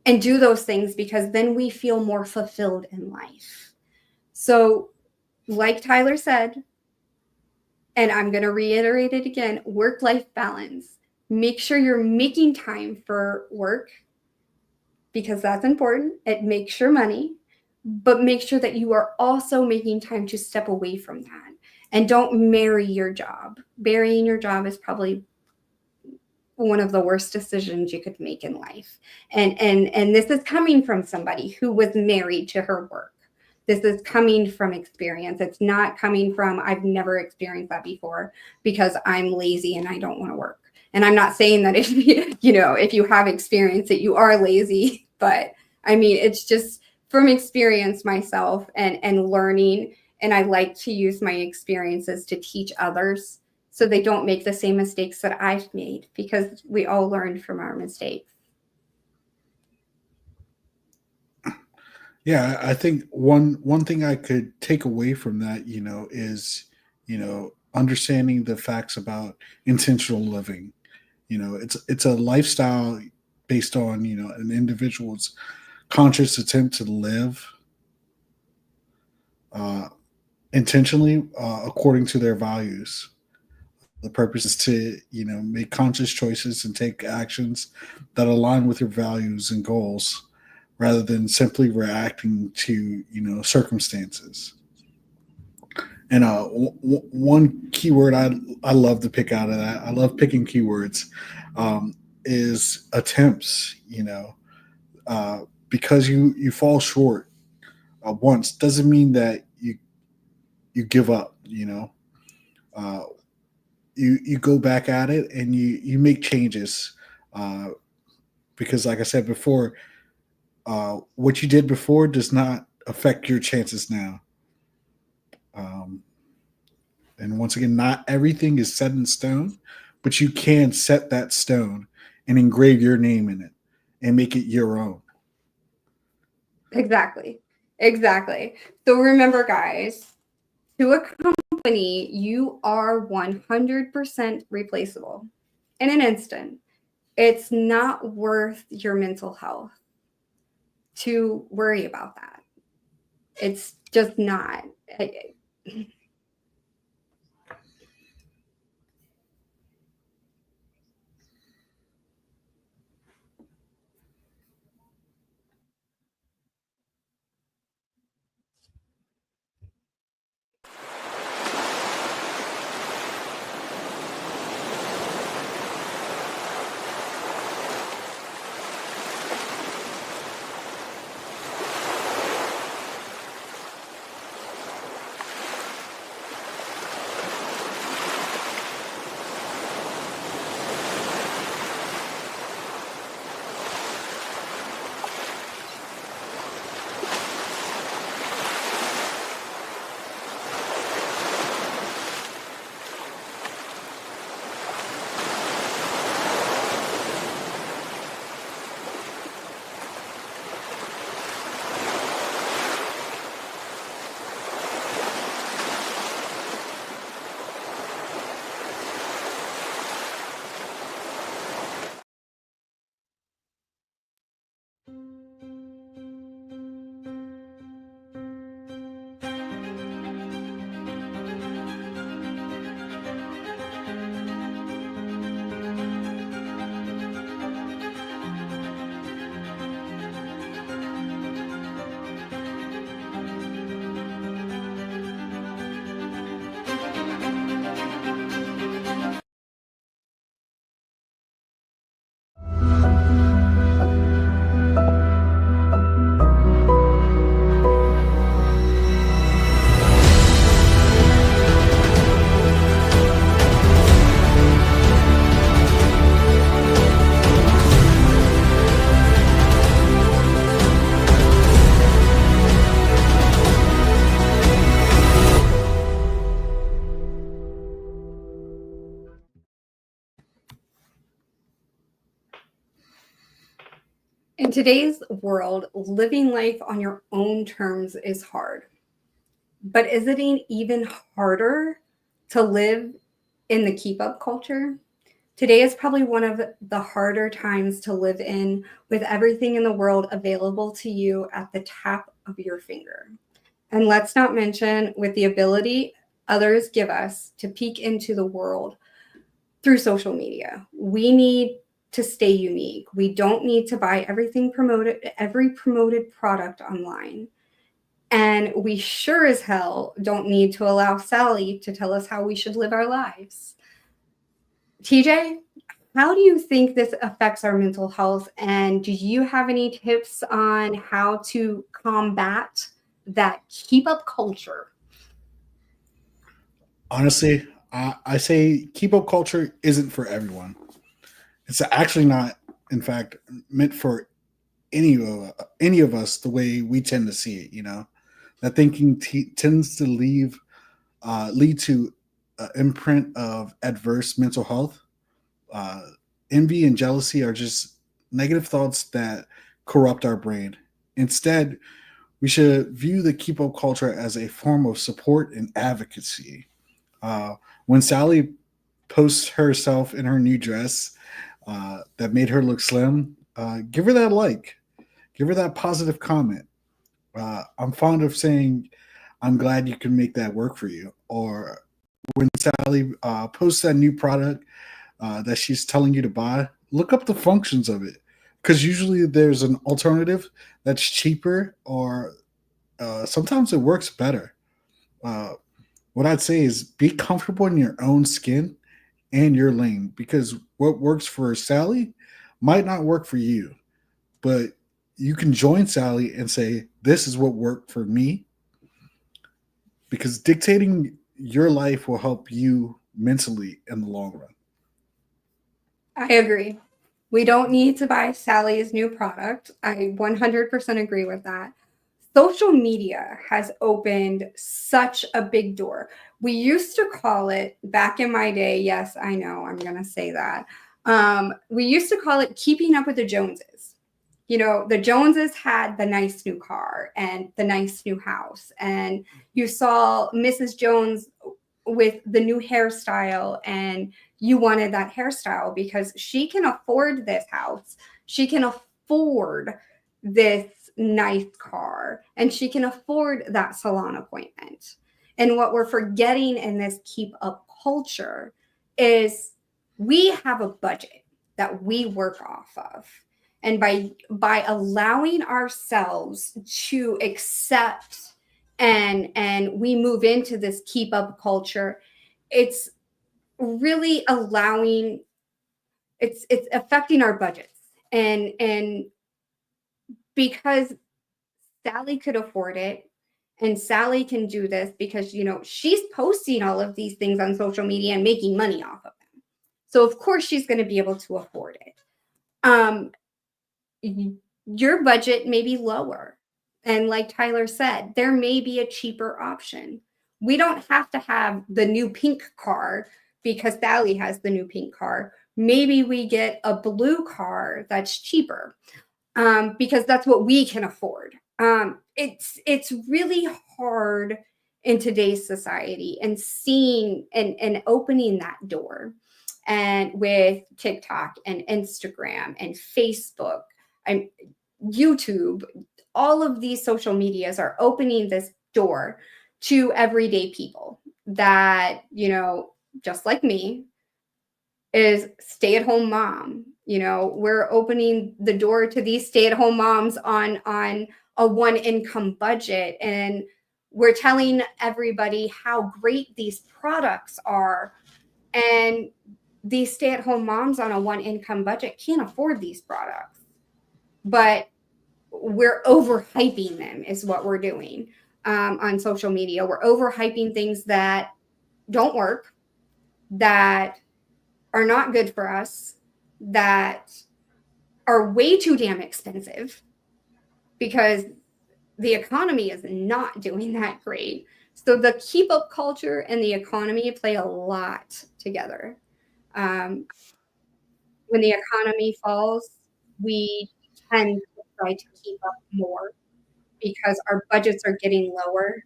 and do those things because then we feel more fulfilled in life. So, like Tyler said, and I'm going to reiterate it again, work-life balance. Make sure you're making time for work because that's important. It makes your money. But make sure that you are also making time to step away from that and don't marry your job. Burying your job is probably one of the worst decisions you could make in life. And this is coming from somebody who was married to her work. This is coming from experience. It's not coming from, I've never experienced that before because I'm lazy and I don't want to work. And I'm not saying that if if you have experience that you are lazy, but I mean, it's just from experience myself and learning. And I like to use my experiences to teach others so they don't make the same mistakes that I've made, because we all learn from our mistakes. Yeah, I think one thing I could take away from that, is understanding the facts about intentional living. It's a lifestyle based on an individual's conscious attempt to live uh, intentionally according to their values. The purpose is to make conscious choices and take actions that align with your values and goals, rather than simply reacting to circumstances. And one keyword I love to pick out of that, I love picking keywords, is attempts. Because you fall short once doesn't mean that you give up. Uh, you go back at it and you make changes, uh, because, like I said before, what you did before does not affect your chances now. Um, and once again, not everything is set in stone, but you can set that stone and engrave your name in it and make it your own. Exactly. Exactly. So remember, guys, to a company, you are 100% replaceable in an instant. It's not worth your mental health to worry about that. It's just not. In today's world, living life on your own terms is hard. But is it even harder to live in the keep up culture? Today is probably one of the harder times to live in, with everything in the world available to you at the tap of your finger. And let's not mention with the ability others give us to peek into the world through social media. We need to stay unique. We don't need to buy every promoted product online. And we sure as hell don't need to allow Sally to tell us how we should live our lives. TJ, how do you think this affects our mental health? And do you have any tips on how to combat that keep up culture? Honestly, I say keep up culture isn't for everyone. It's actually not, in fact, meant for any of us the way we tend to see it. You know, that thinking tends to lead to an imprint of adverse mental health. Uh, Envy and jealousy are just negative thoughts that corrupt our brain. Instead, we should view the keep up culture as a form of support and advocacy. When Sally posts herself in her new dress that made her look slim, give her that like, give her that positive comment. I'm fond of saying, I'm glad you can make that work for you. Or when Sally posts that new product that she's telling you to buy, look up the functions of it. Because usually there's an alternative that's cheaper, or sometimes it works better. Uh, what I'd say is be comfortable in your own skin and your lane, because what works for Sally might not work for you. But you can join Sally and say, this is what worked for me, because dictating your life will help you mentally in the long run. I agree. We don't need to buy Sally's new product. I 100% agree with that. Social media has opened such a big door. We used to call it, back in my day, yes, I know, I'm going to say that. We used to call it keeping up with the Joneses. You know, the Joneses had the nice new car and the nice new house, and you saw Mrs. Jones with the new hairstyle, and you wanted that hairstyle because she can afford this house. She can afford this nice car, and she can afford that salon appointment. And what we're forgetting in this keep up culture is we have a budget that we work off of. And by allowing ourselves to accept and we move into this keep up culture, it's really allowing, it's affecting our budgets. And because Sally could afford it, and Sally can do this because, you know, she's posting all of these things on social media and making money off of them. So of course she's going to be able to afford it. Um, your budget may be lower. And like Tyler said, there may be a cheaper option. We don't have to have the new pink car because Sally has the new pink car. Maybe we get a blue car that's cheaper, because that's what we can afford. It's really hard in today's society, and seeing and opening that door, and with TikTok and Instagram and Facebook and YouTube, all of these social medias are opening this door to everyday people that, you know, just like me, is stay-at-home mom. You know, we're opening the door to these stay-at-home moms on a one income budget, and we're telling everybody how great these products are. And these stay-at-home moms on a one income budget can't afford these products, but we're overhyping them is what we're doing. On social media, we're overhyping things that don't work, that are not good for us, that are way too damn expensive, because the economy is not doing that great. So the keep up culture and the economy play a lot together. Um, when the economy falls, we tend to try to keep up more because our budgets are getting lower,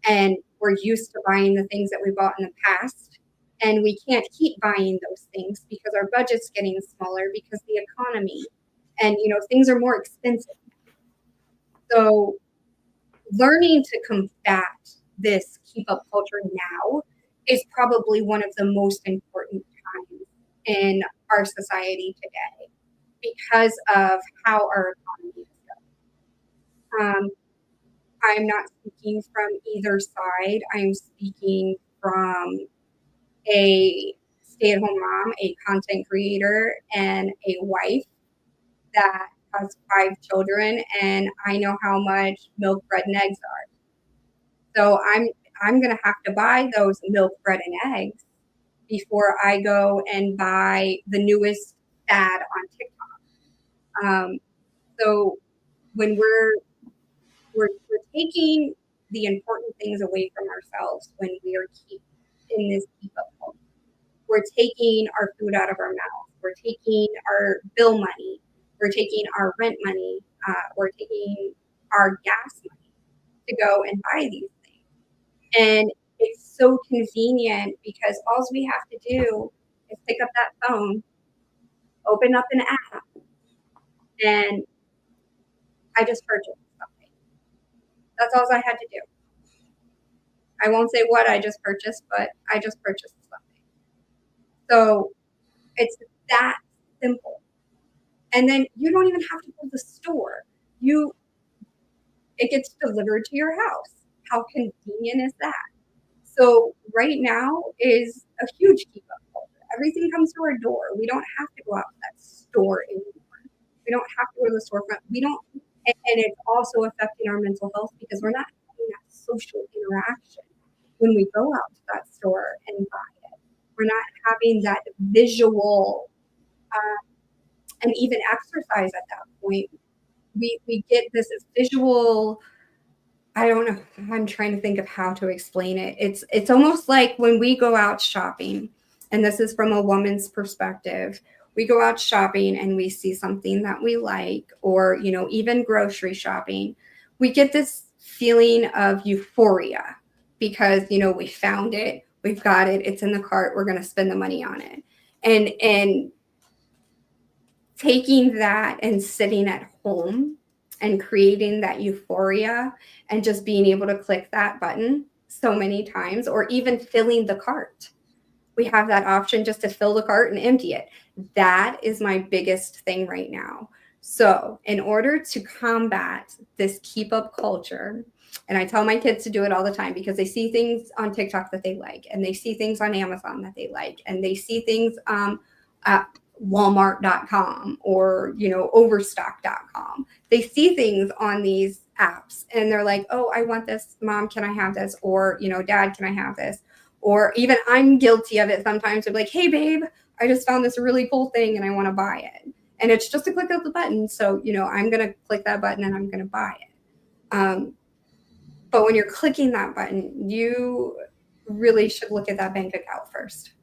and we're used to buying the things that we bought in the past. And we can't keep buying those things because our budget's getting smaller because the economy, and, you know, things are more expensive. So learning to combat this keep up culture now is probably one of the most important times in our society today because of how our economy is going. I'm not speaking from either side. I'm speaking from a stay-at-home mom, a content creator, and a wife that has 5 children, and I know how much milk, bread, and eggs are. So I'm gonna have to buy those milk, bread, and eggs before I go and buy the newest fad on TikTok. So when we're taking the important things away from ourselves when we are in this keep up culture. We're taking our food out of our mouth. We're taking our bill money. We're taking our rent money. We're taking our gas money to go and buy these things. And it's so convenient because all we have to do is pick up that phone, open up an app, and I just purchased something. That's all I had to do. I won't say what I just purchased, but I just purchased something. So it's that simple. And then you don't even have to go to the store. It gets delivered to your house. How convenient is that? So right now is a huge keep up culture. Everything comes to our door. We don't have to go out to that store anymore. We don't have to go to the storefront. We don't, and it's also affecting our mental health because we're not having that social interaction when we go out to that store and buy it. We're not having that visual and even exercise at that point. We get this visual. I don't know. I'm trying to think of how to explain it. It's almost like when we go out shopping, and this is from a woman's perspective. We go out shopping and we see something that we like, or even grocery shopping. We get this feeling of euphoria because we found it, we've got it, it's in the cart, we're going to spend the money on it, and taking that and sitting at home and creating that euphoria and just being able to click that button so many times, or even filling the cart. We have that option just to fill the cart and empty it. That is my biggest thing right now. So in order to combat this keep up culture, and I tell my kids to do it all the time because they see things on TikTok that they like, and they see things on Amazon that they like, and they see things at Walmart.com or Overstock.com. They see things on these apps and they're like, oh, I want this. Mom, can I have this? Or Dad, can I have this? Or even I'm guilty of it sometimes. I'm like, hey, babe, I just found this really cool thing and I want to buy it. And it's just to click of the button. So, I'm going to click that button and I'm going to buy it. But when you're clicking that button, you really should look at that bank account first,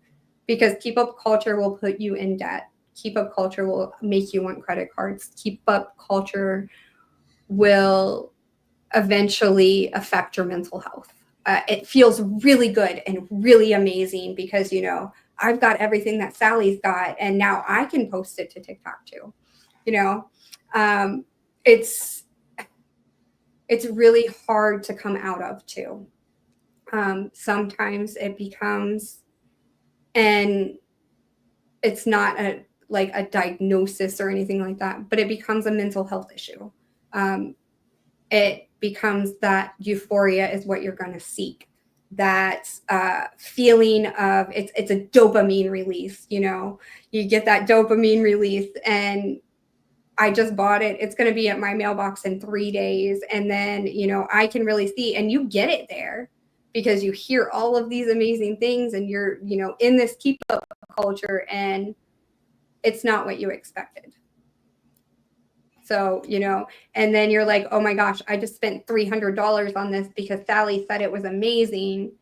because keep up culture will put you in debt. Keep up culture will make you want credit cards. Keep up culture will eventually affect your mental health. It feels really good and really amazing because, I've got everything that Sally's got and now I can post it to TikTok too. It's really hard to come out of too. Sometimes it becomes, and it's not a diagnosis or anything like that, but it becomes a mental health issue. It becomes that euphoria is what you're going to seek. That feeling of it's a dopamine release. You get that dopamine release, and I just bought it. It's going to be at my mailbox in 3 days, and then I can really see, and you get it there because you hear all of these amazing things, and you're in this keep up culture, and it's not what you expected. So, and then you're like, oh my gosh, I just spent $300 on this because Sally said it was amazing.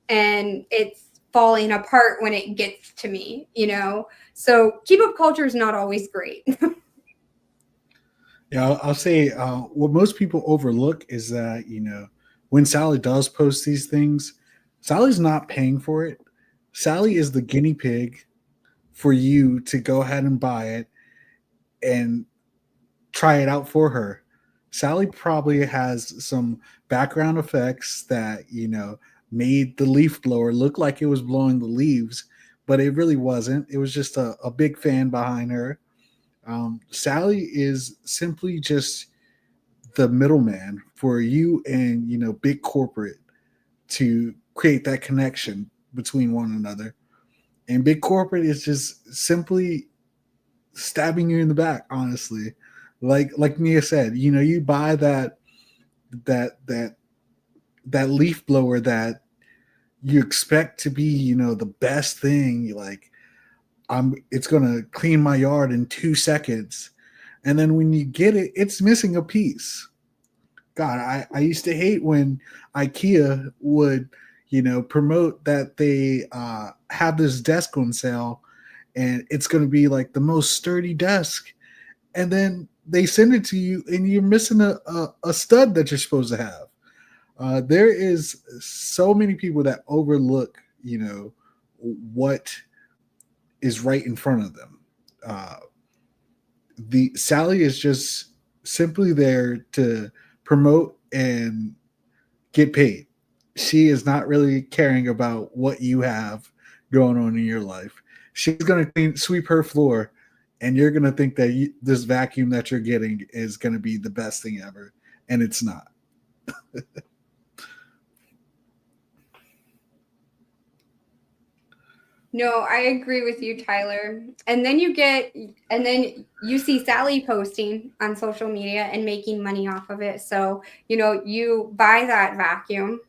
And it's falling apart when it gets to me, So keep up culture is not always great. Yeah, I'll say what most people overlook is that, when Sally does post these things, Sally's not paying for it. Sally is the guinea pig for you to go ahead and buy it and try it out for her. Sally probably has some background effects that, made the leaf blower look like it was blowing the leaves, but it really wasn't. It was just a big fan behind her. Sally is simply just the middleman for you and, big corporate to create that connection between one another. And big corporate is just simply stabbing you in the back, honestly. Like Mia said, you buy that that leaf blower that you expect to be, the best thing. You like, it's gonna clean my yard in 2 seconds, and then when you get it, it's missing a piece. God, I used to hate when IKEA would, promote that they have this desk on sale, and it's going to be like the most sturdy desk, and then they send it to you, and you're missing a stud that you're supposed to have. There is so many people that overlook, what is right in front of them. Uh, the Sally is just simply there to promote and get paid. She is not really caring about what you have going on in your life. She's going to sweep her floor, and you're going to think that this vacuum that you're getting is going to be the best thing ever, and it's not. No, I agree with you, Tyler. And then you see Sally posting on social media and making money off of it. So, you buy that vacuum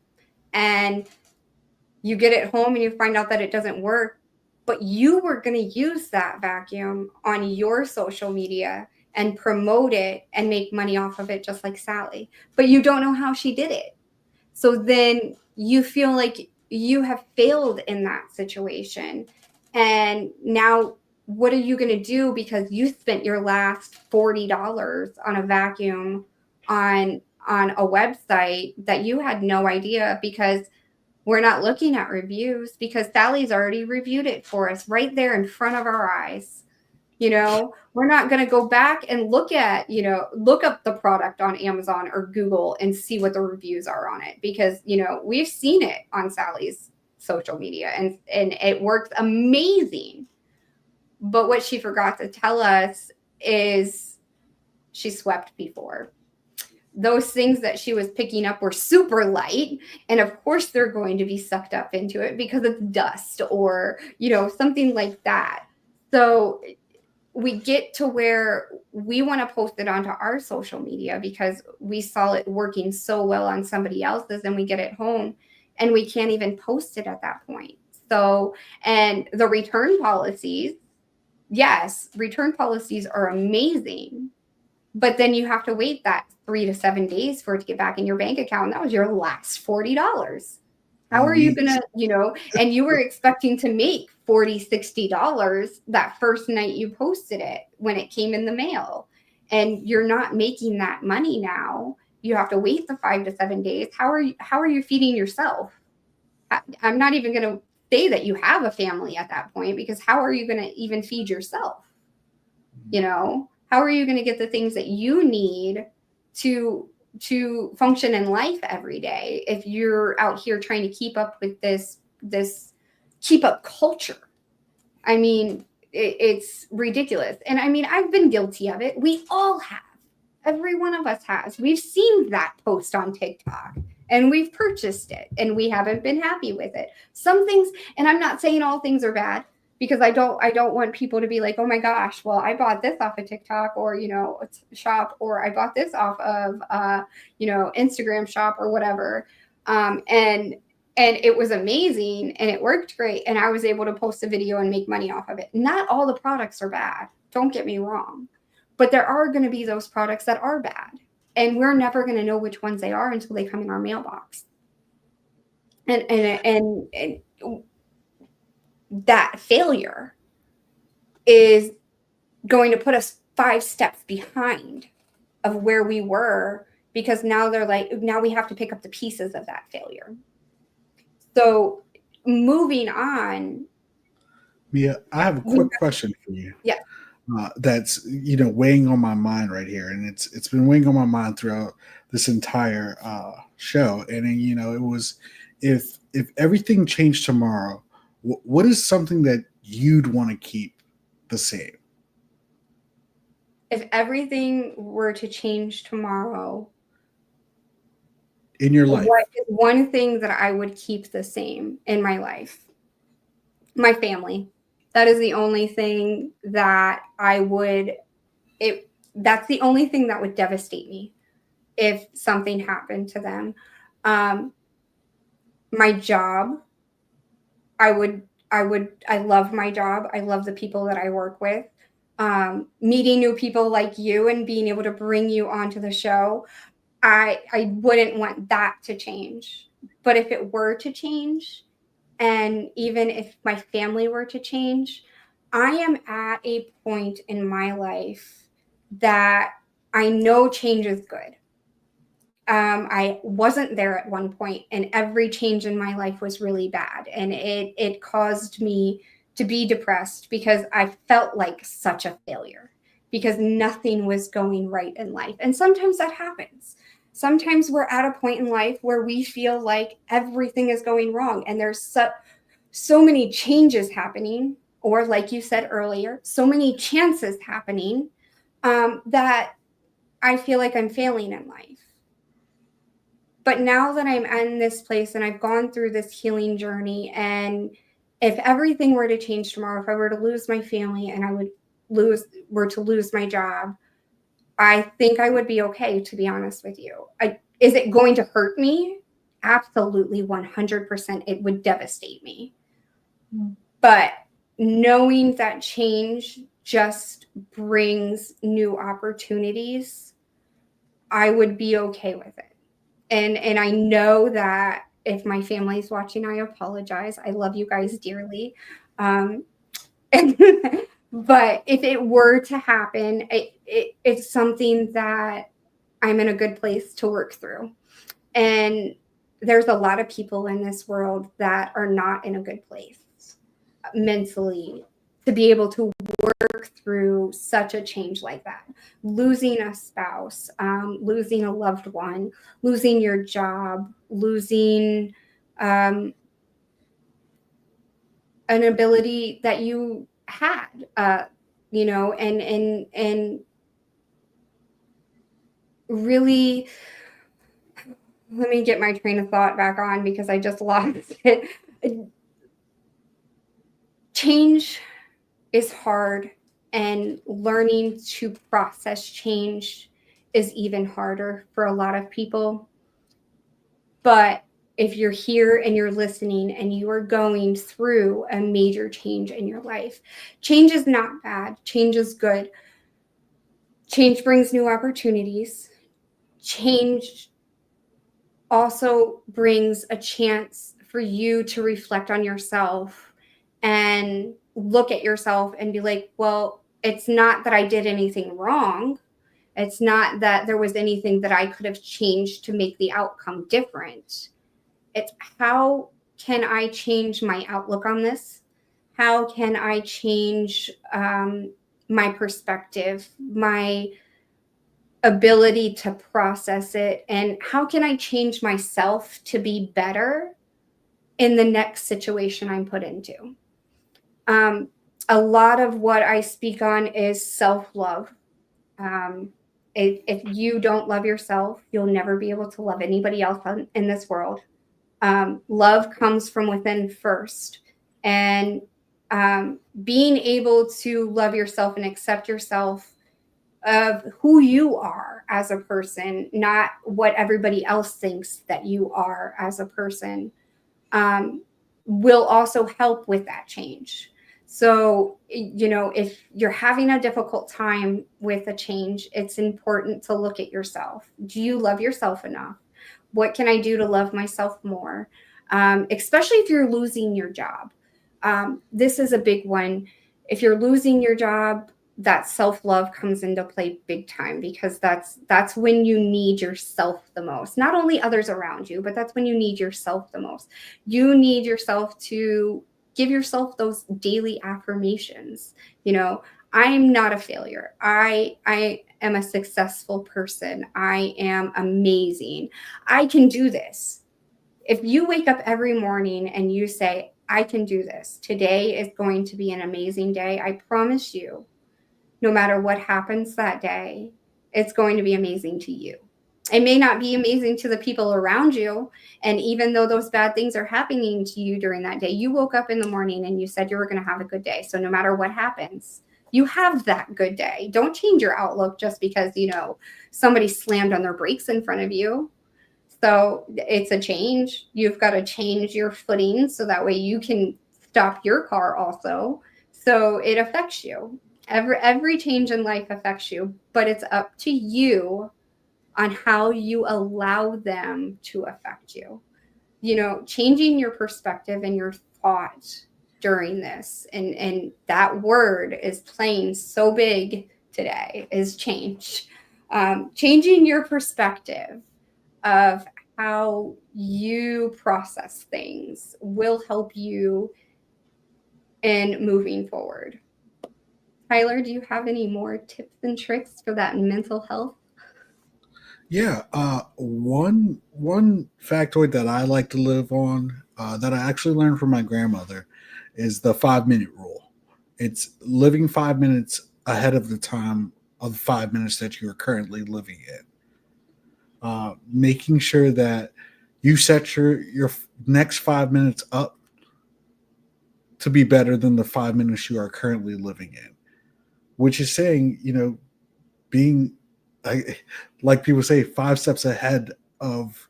and you get it home and you find out that it doesn't work, but you were going to use that vacuum on your social media and promote it and make money off of it just like Sally. But you don't know how she did it. So then you feel like you have failed in that situation. And now what are you going to do because you spent your last $40 on a vacuum on a website that you had no idea, because we're not looking at reviews, because Sally's already reviewed it for us right there in front of our eyes. We're not going to go back and look up the product on Amazon or Google and see what the reviews are on it, because, we've seen it on Sally's social media and it works amazing. But what she forgot to tell us is she swept before. Those things that she was picking up were super light, and of course they're going to be sucked up into it because it's dust or, something like that. So we get to where we want to post it onto our social media because we saw it working so well on somebody else's, and we get it home and we can't even post it at that point. So, and the return policies, yes, return policies are amazing, but then you have to wait that 3 to 7 days for it to get back in your bank account. And that was your last $40. How are you going to, and you were expecting to make $40, $60 that first night you posted it when it came in the mail, and you're not making that money now. You have to wait the 5 to 7 days. How are you feeding yourself? I'm not even going to say that you have a family at that point, because how are you going to even feed yourself? How are you going to get the things that you need to function in life every day if you're out here trying to keep up with this keep up culture? I mean, it's ridiculous. And I mean, I've been guilty of it. We all have. Every one of us has. We've seen that post on TikTok and we've purchased it and we haven't been happy with it. Some things, and I'm not saying all things are bad, because I don't want people to be like, oh my gosh, well, I bought this off of TikTok or, shop, or I bought this off of, Instagram shop or whatever. And it was amazing and it worked great. And I was able to post a video and make money off of it. Not all the products are bad. Don't get me wrong, but there are going to be those products that are bad. And we're never going to know which ones they are until they come in our mailbox. And that failure is going to put us 5 steps behind of where we were, because now now we have to pick up the pieces of that failure. So moving on. Mia, I have a quick question for you. Yeah. That's weighing on my mind right here, and it's been weighing on my mind throughout this entire show. And it was, if everything changed tomorrow, what is something that you'd want to keep the same? If everything were to change tomorrow in your life, what is one thing that I would keep the same in my life? My family. That is the only thing that that's the only thing that would devastate me if something happened to them. My job, I love my job. I love the people that I work with. Meeting new people like you and being able to bring you onto the show, I wouldn't want that to change. But if it were to change, and even if my family were to change, I am at a point in my life that I know change is good. I wasn't there at one point, and every change in my life was really bad, and it caused me to be depressed because I felt like such a failure because nothing was going right in life. And sometimes that happens. Sometimes we're at a point in life where we feel like everything is going wrong, and there's so many changes happening, or like you said earlier, so many chances happening, that I feel like I'm failing in life. But now that I'm in this place and I've gone through this healing journey, and if everything were to change tomorrow, if I were to lose my family and I were to lose my job, I think I would be okay, to be honest with you. Is it going to hurt me? Absolutely, 100%. It would devastate me. But knowing that change just brings new opportunities, I would be okay with it. And I know that if my family's watching, I apologize. I love you guys dearly. Um, but if it were to happen, it's something that I'm in a good place to work through. And there's a lot of people in this world that are not in a good place mentally to be able to work through such a change like that. Losing a spouse, losing a loved one, losing your job, losing an ability that you had, and really, let me get my train of thought back on because I just lost it. Change is hard, and learning to process change is even harder for a lot of people. But if you're here and you're listening and you are going through a major change in your life, change is not bad. Change is good. Change brings new opportunities. Change also brings a chance for you to reflect on yourself and look at yourself and be like, well, it's not that I did anything wrong. It's not that there was anything that I could have changed to make the outcome different. It's how can I change my outlook on this? How can I change my perspective, my ability to process it? And how can I change myself to be better in the next situation I'm put into? A lot of what I speak on is self-love. If you don't love yourself, you'll never be able to love anybody else in this world. Love comes from within first. And being able to love yourself and accept yourself of who you are as a person, not what everybody else thinks that you are as a person, will also help with that change. So, if you're having a difficult time with a change, it's important to look at yourself. Do you love yourself enough? What can I do to love myself more? Especially if you're losing your job. This is a big one. If you're losing your job, that self-love comes into play big time, because that's when you need yourself the most. Not only others around you, but that's when you need yourself the most. You need yourself to give yourself those daily affirmations. I am not a failure. I am a successful person. I am amazing. I can do this. If you wake up every morning and you say, I can do this, today is going to be an amazing day, I promise you, no matter what happens that day, it's going to be amazing to you. It may not be amazing to the people around you. And even though those bad things are happening to you during that day, you woke up in the morning and you said you were going to have a good day. So no matter what happens, you have that good day. Don't change your outlook just because, somebody slammed on their brakes in front of you. So it's a change. You've got to change your footing so that way you can stop your car also. So it affects you. Every change in life affects you, but it's up to you on how you allow them to affect you. You know, changing your perspective and your thought during this, and that word is playing so big today, is change. Changing your perspective of how you process things will help you in moving forward. Tyler, do you have any more tips and tricks for that mental health? Yeah, one factoid that I like to live on, that I actually learned from my grandmother, is the 5 minute rule. It's living 5 minutes ahead of the time of the 5 minutes that you are currently living in. Making sure that you set your next 5 minutes up to be better than the 5 minutes you are currently living in, which is saying, being, I, like people say, 5 steps ahead of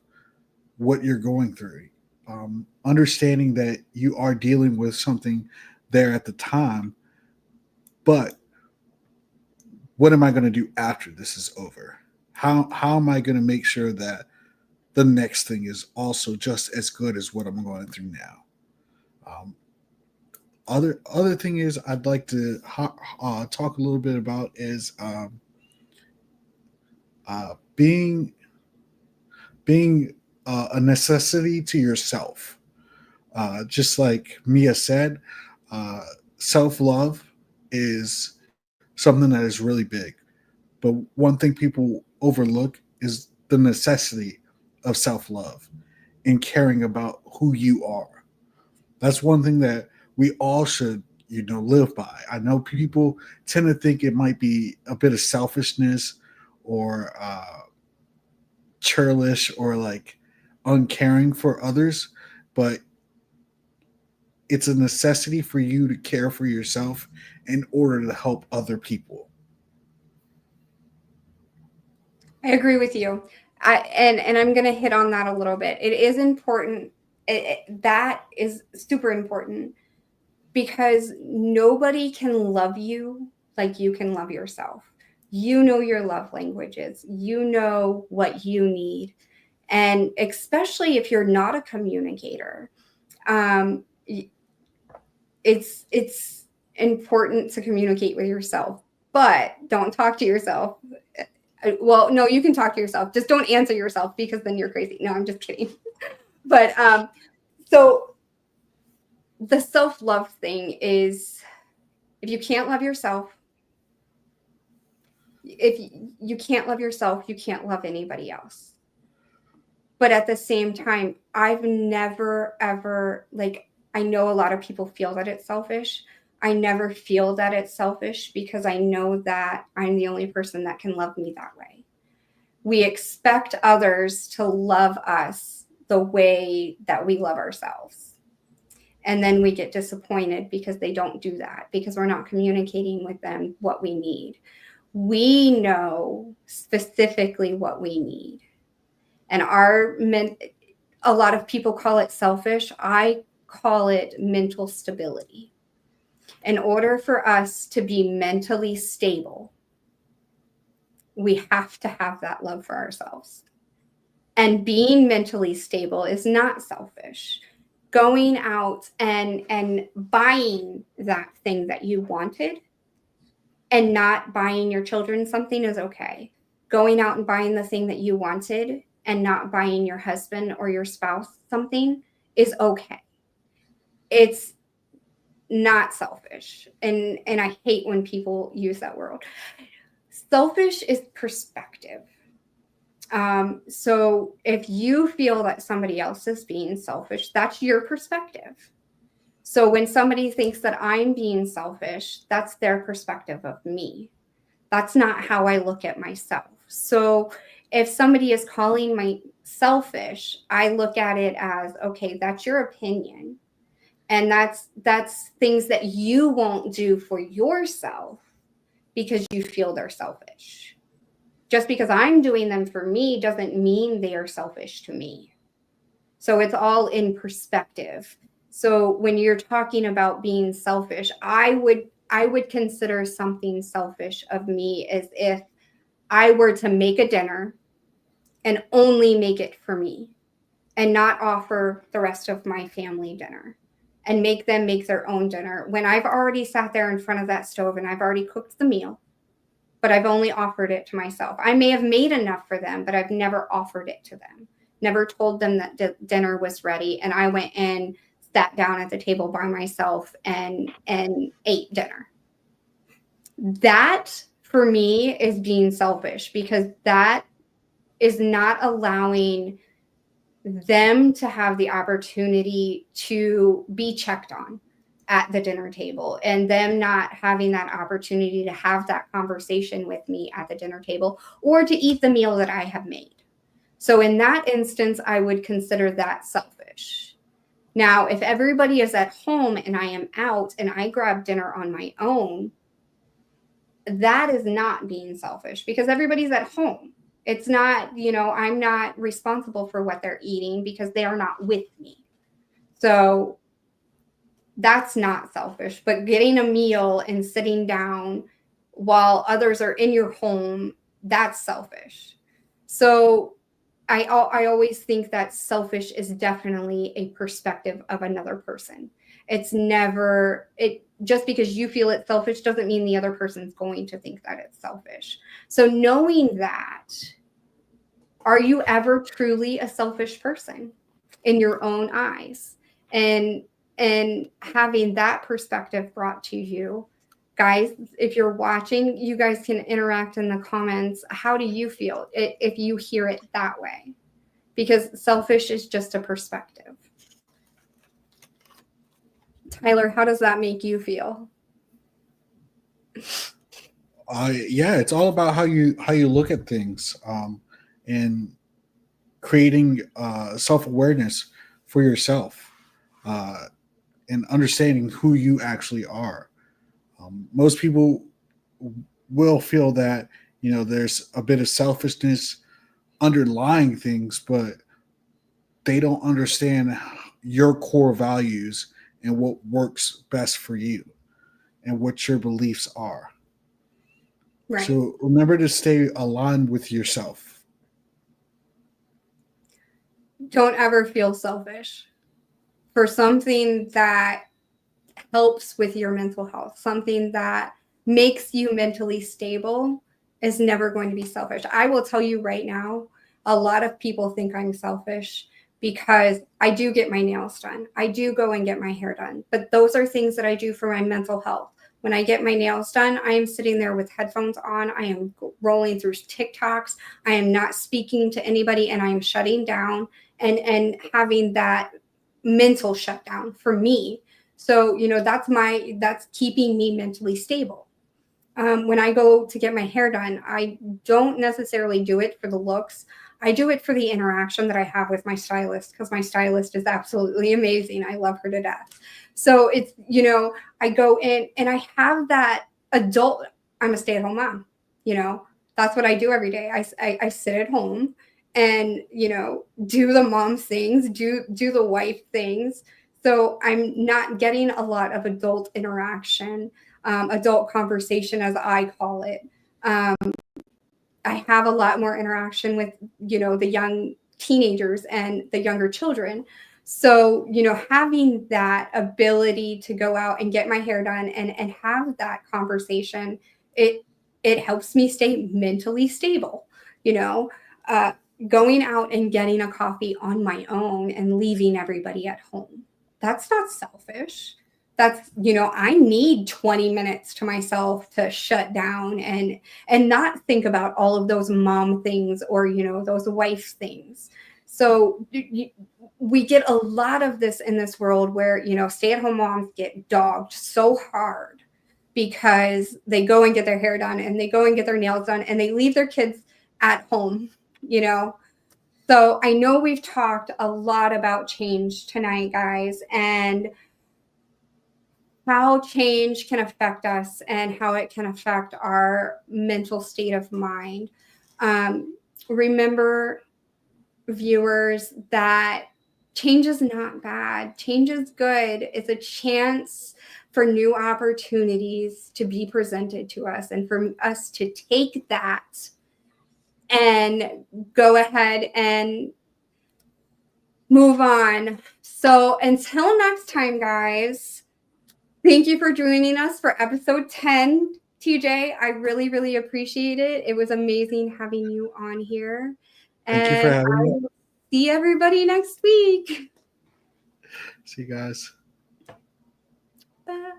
what you're going through. Understanding that you are dealing with something there at the time, but what am I going to do after this is over? How am I going to make sure that the next thing is also just as good as what I'm going through now? Um, other thing is I'd like to talk a little bit about is being a necessity to yourself. Just like Mia said, self love is something that is really big. But one thing people overlook is the necessity of self love and caring about who you are. That's one thing that we all should, live by. I know people tend to think it might be a bit of selfishness or churlish or like uncaring for others, but it's a necessity for you to care for yourself in order to help other people. I agree with you. And I'm going to hit on that a little bit. It is important. That is super important because nobody can love you like you can love yourself. You know your love languages. You know what you need. And especially if you're not a communicator, um, it's important to communicate with yourself, but don't talk to yourself. Well, no, you can talk to yourself. Just don't answer yourself because then you're crazy. No, I'm just kidding. But so the self-love thing is, if you can't love yourself, if you can't love yourself, you can't love anybody else. But at the same time, I've never ever, like, I know a lot of people feel that it's selfish. I never feel that it's selfish because I know that I'm the only person that can love me that way. We expect others to love us the way that we love ourselves. And then we get disappointed because they don't do that, because we're not communicating with them what we need. We know specifically what we need. And a lot of people call it selfish. I call it mental stability. In order for us to be mentally stable, we have to have that love for ourselves. And being mentally stable is not selfish. Going out and buying that thing that you wanted and not buying your children something is okay. Going out and buying the thing that you wanted and not buying your husband or your spouse something is okay. It's not selfish. And I hate when people use that word. Selfish is perspective. So if you feel that somebody else is being selfish, that's your perspective. So when somebody thinks that I'm being selfish, that's their perspective of me. That's not how I look at myself. So if somebody is calling me selfish, I look at it as, okay, that's your opinion. And that's things that you won't do for yourself because you feel they're selfish. just because I'm doing them for me doesn't mean they are selfish to me. So it's all in perspective. So when you're talking about being selfish, I would consider something selfish of me as if I were to make a dinner and only make it for me and not offer the rest of my family dinner and make them make their own dinner when I've already sat there in front of that stove and I've already cooked the meal, but I've only offered it to myself. I may have made enough for them, but I've never offered it to them, never told them that dinner was ready. And I went and sat down at the table by myself and ate dinner. That for me is being selfish, because that is not allowing them to have the opportunity to be checked on at the dinner table, and them not having that opportunity to have that conversation with me at the dinner table or to eat the meal that I have made. So in that instance, I would consider that selfish. Now, if everybody is at home and I am out and I grab dinner on my own, that is not being selfish, because everybody's at home. It's not, I'm not responsible for what they're eating because they are not with me. So that's not selfish. But getting a meal and sitting down while others are in your home, that's selfish. So I always think that selfish is definitely a perspective of another person. It's never, just because you feel it's selfish doesn't mean the other person's going to think that it's selfish. So knowing that, are you ever truly a selfish person in your own eyes? And having that perspective brought to you, guys, if you're watching, you guys can interact in the comments. How do you feel if you hear it that way? Because selfish is just a perspective. Tyler, how does that make you feel? Yeah, it's all about how you look at things, and creating self-awareness for yourself, and understanding who you actually are. Most people will feel that there's a bit of selfishness underlying things, but they don't understand your core values and what works best for you and what your beliefs are. Right. So remember to stay aligned with yourself. Don't ever feel selfish for something that helps with your mental health. Something that makes you mentally stable is never going to be selfish. I will tell you right now, a lot of people think I'm selfish because I do get my nails done. I do go and get my hair done. But those are things that I do for my mental health. When I get my nails done, I am sitting there with headphones on. I am rolling through TikToks. I am not speaking to anybody, and I am shutting down and having that mental shutdown for me. So, that's keeping me mentally stable. When I go to get my hair done, I don't necessarily do it for the looks. I do it for the interaction that I have with my stylist, because my stylist is absolutely amazing. I love her to death. So it's, I go in and I have that adult, I'm a stay-at-home mom, that's what I do every day. I sit at home and, do the mom things, do the wife things. So I'm not getting a lot of adult interaction, adult conversation, as I call it. I have a lot more interaction with, the young teenagers and the younger children. So, having that ability to go out and get my hair done and have that conversation, it helps me stay mentally stable, going out and getting a coffee on my own and leaving everybody at home. That's not selfish. That's, I need 20 minutes to myself to shut down and not think about all of those mom things or, those wife things. So we get a lot of this in this world where, stay-at-home moms get dogged so hard because they go and get their hair done and they go and get their nails done and they leave their kids at home, So I know we've talked a lot about change tonight, guys, and how change can affect us and how it can affect our mental state of mind. Remember, viewers, that change is not bad. Change is good. It's a chance for new opportunities to be presented to us and for us to take that and go ahead and move on. So until next time, guys, thank you for joining us for episode 10. TJ, I really, really appreciate it. It was amazing having you on here. Thank you for And having I me. will see everybody next week. See you guys. Bye.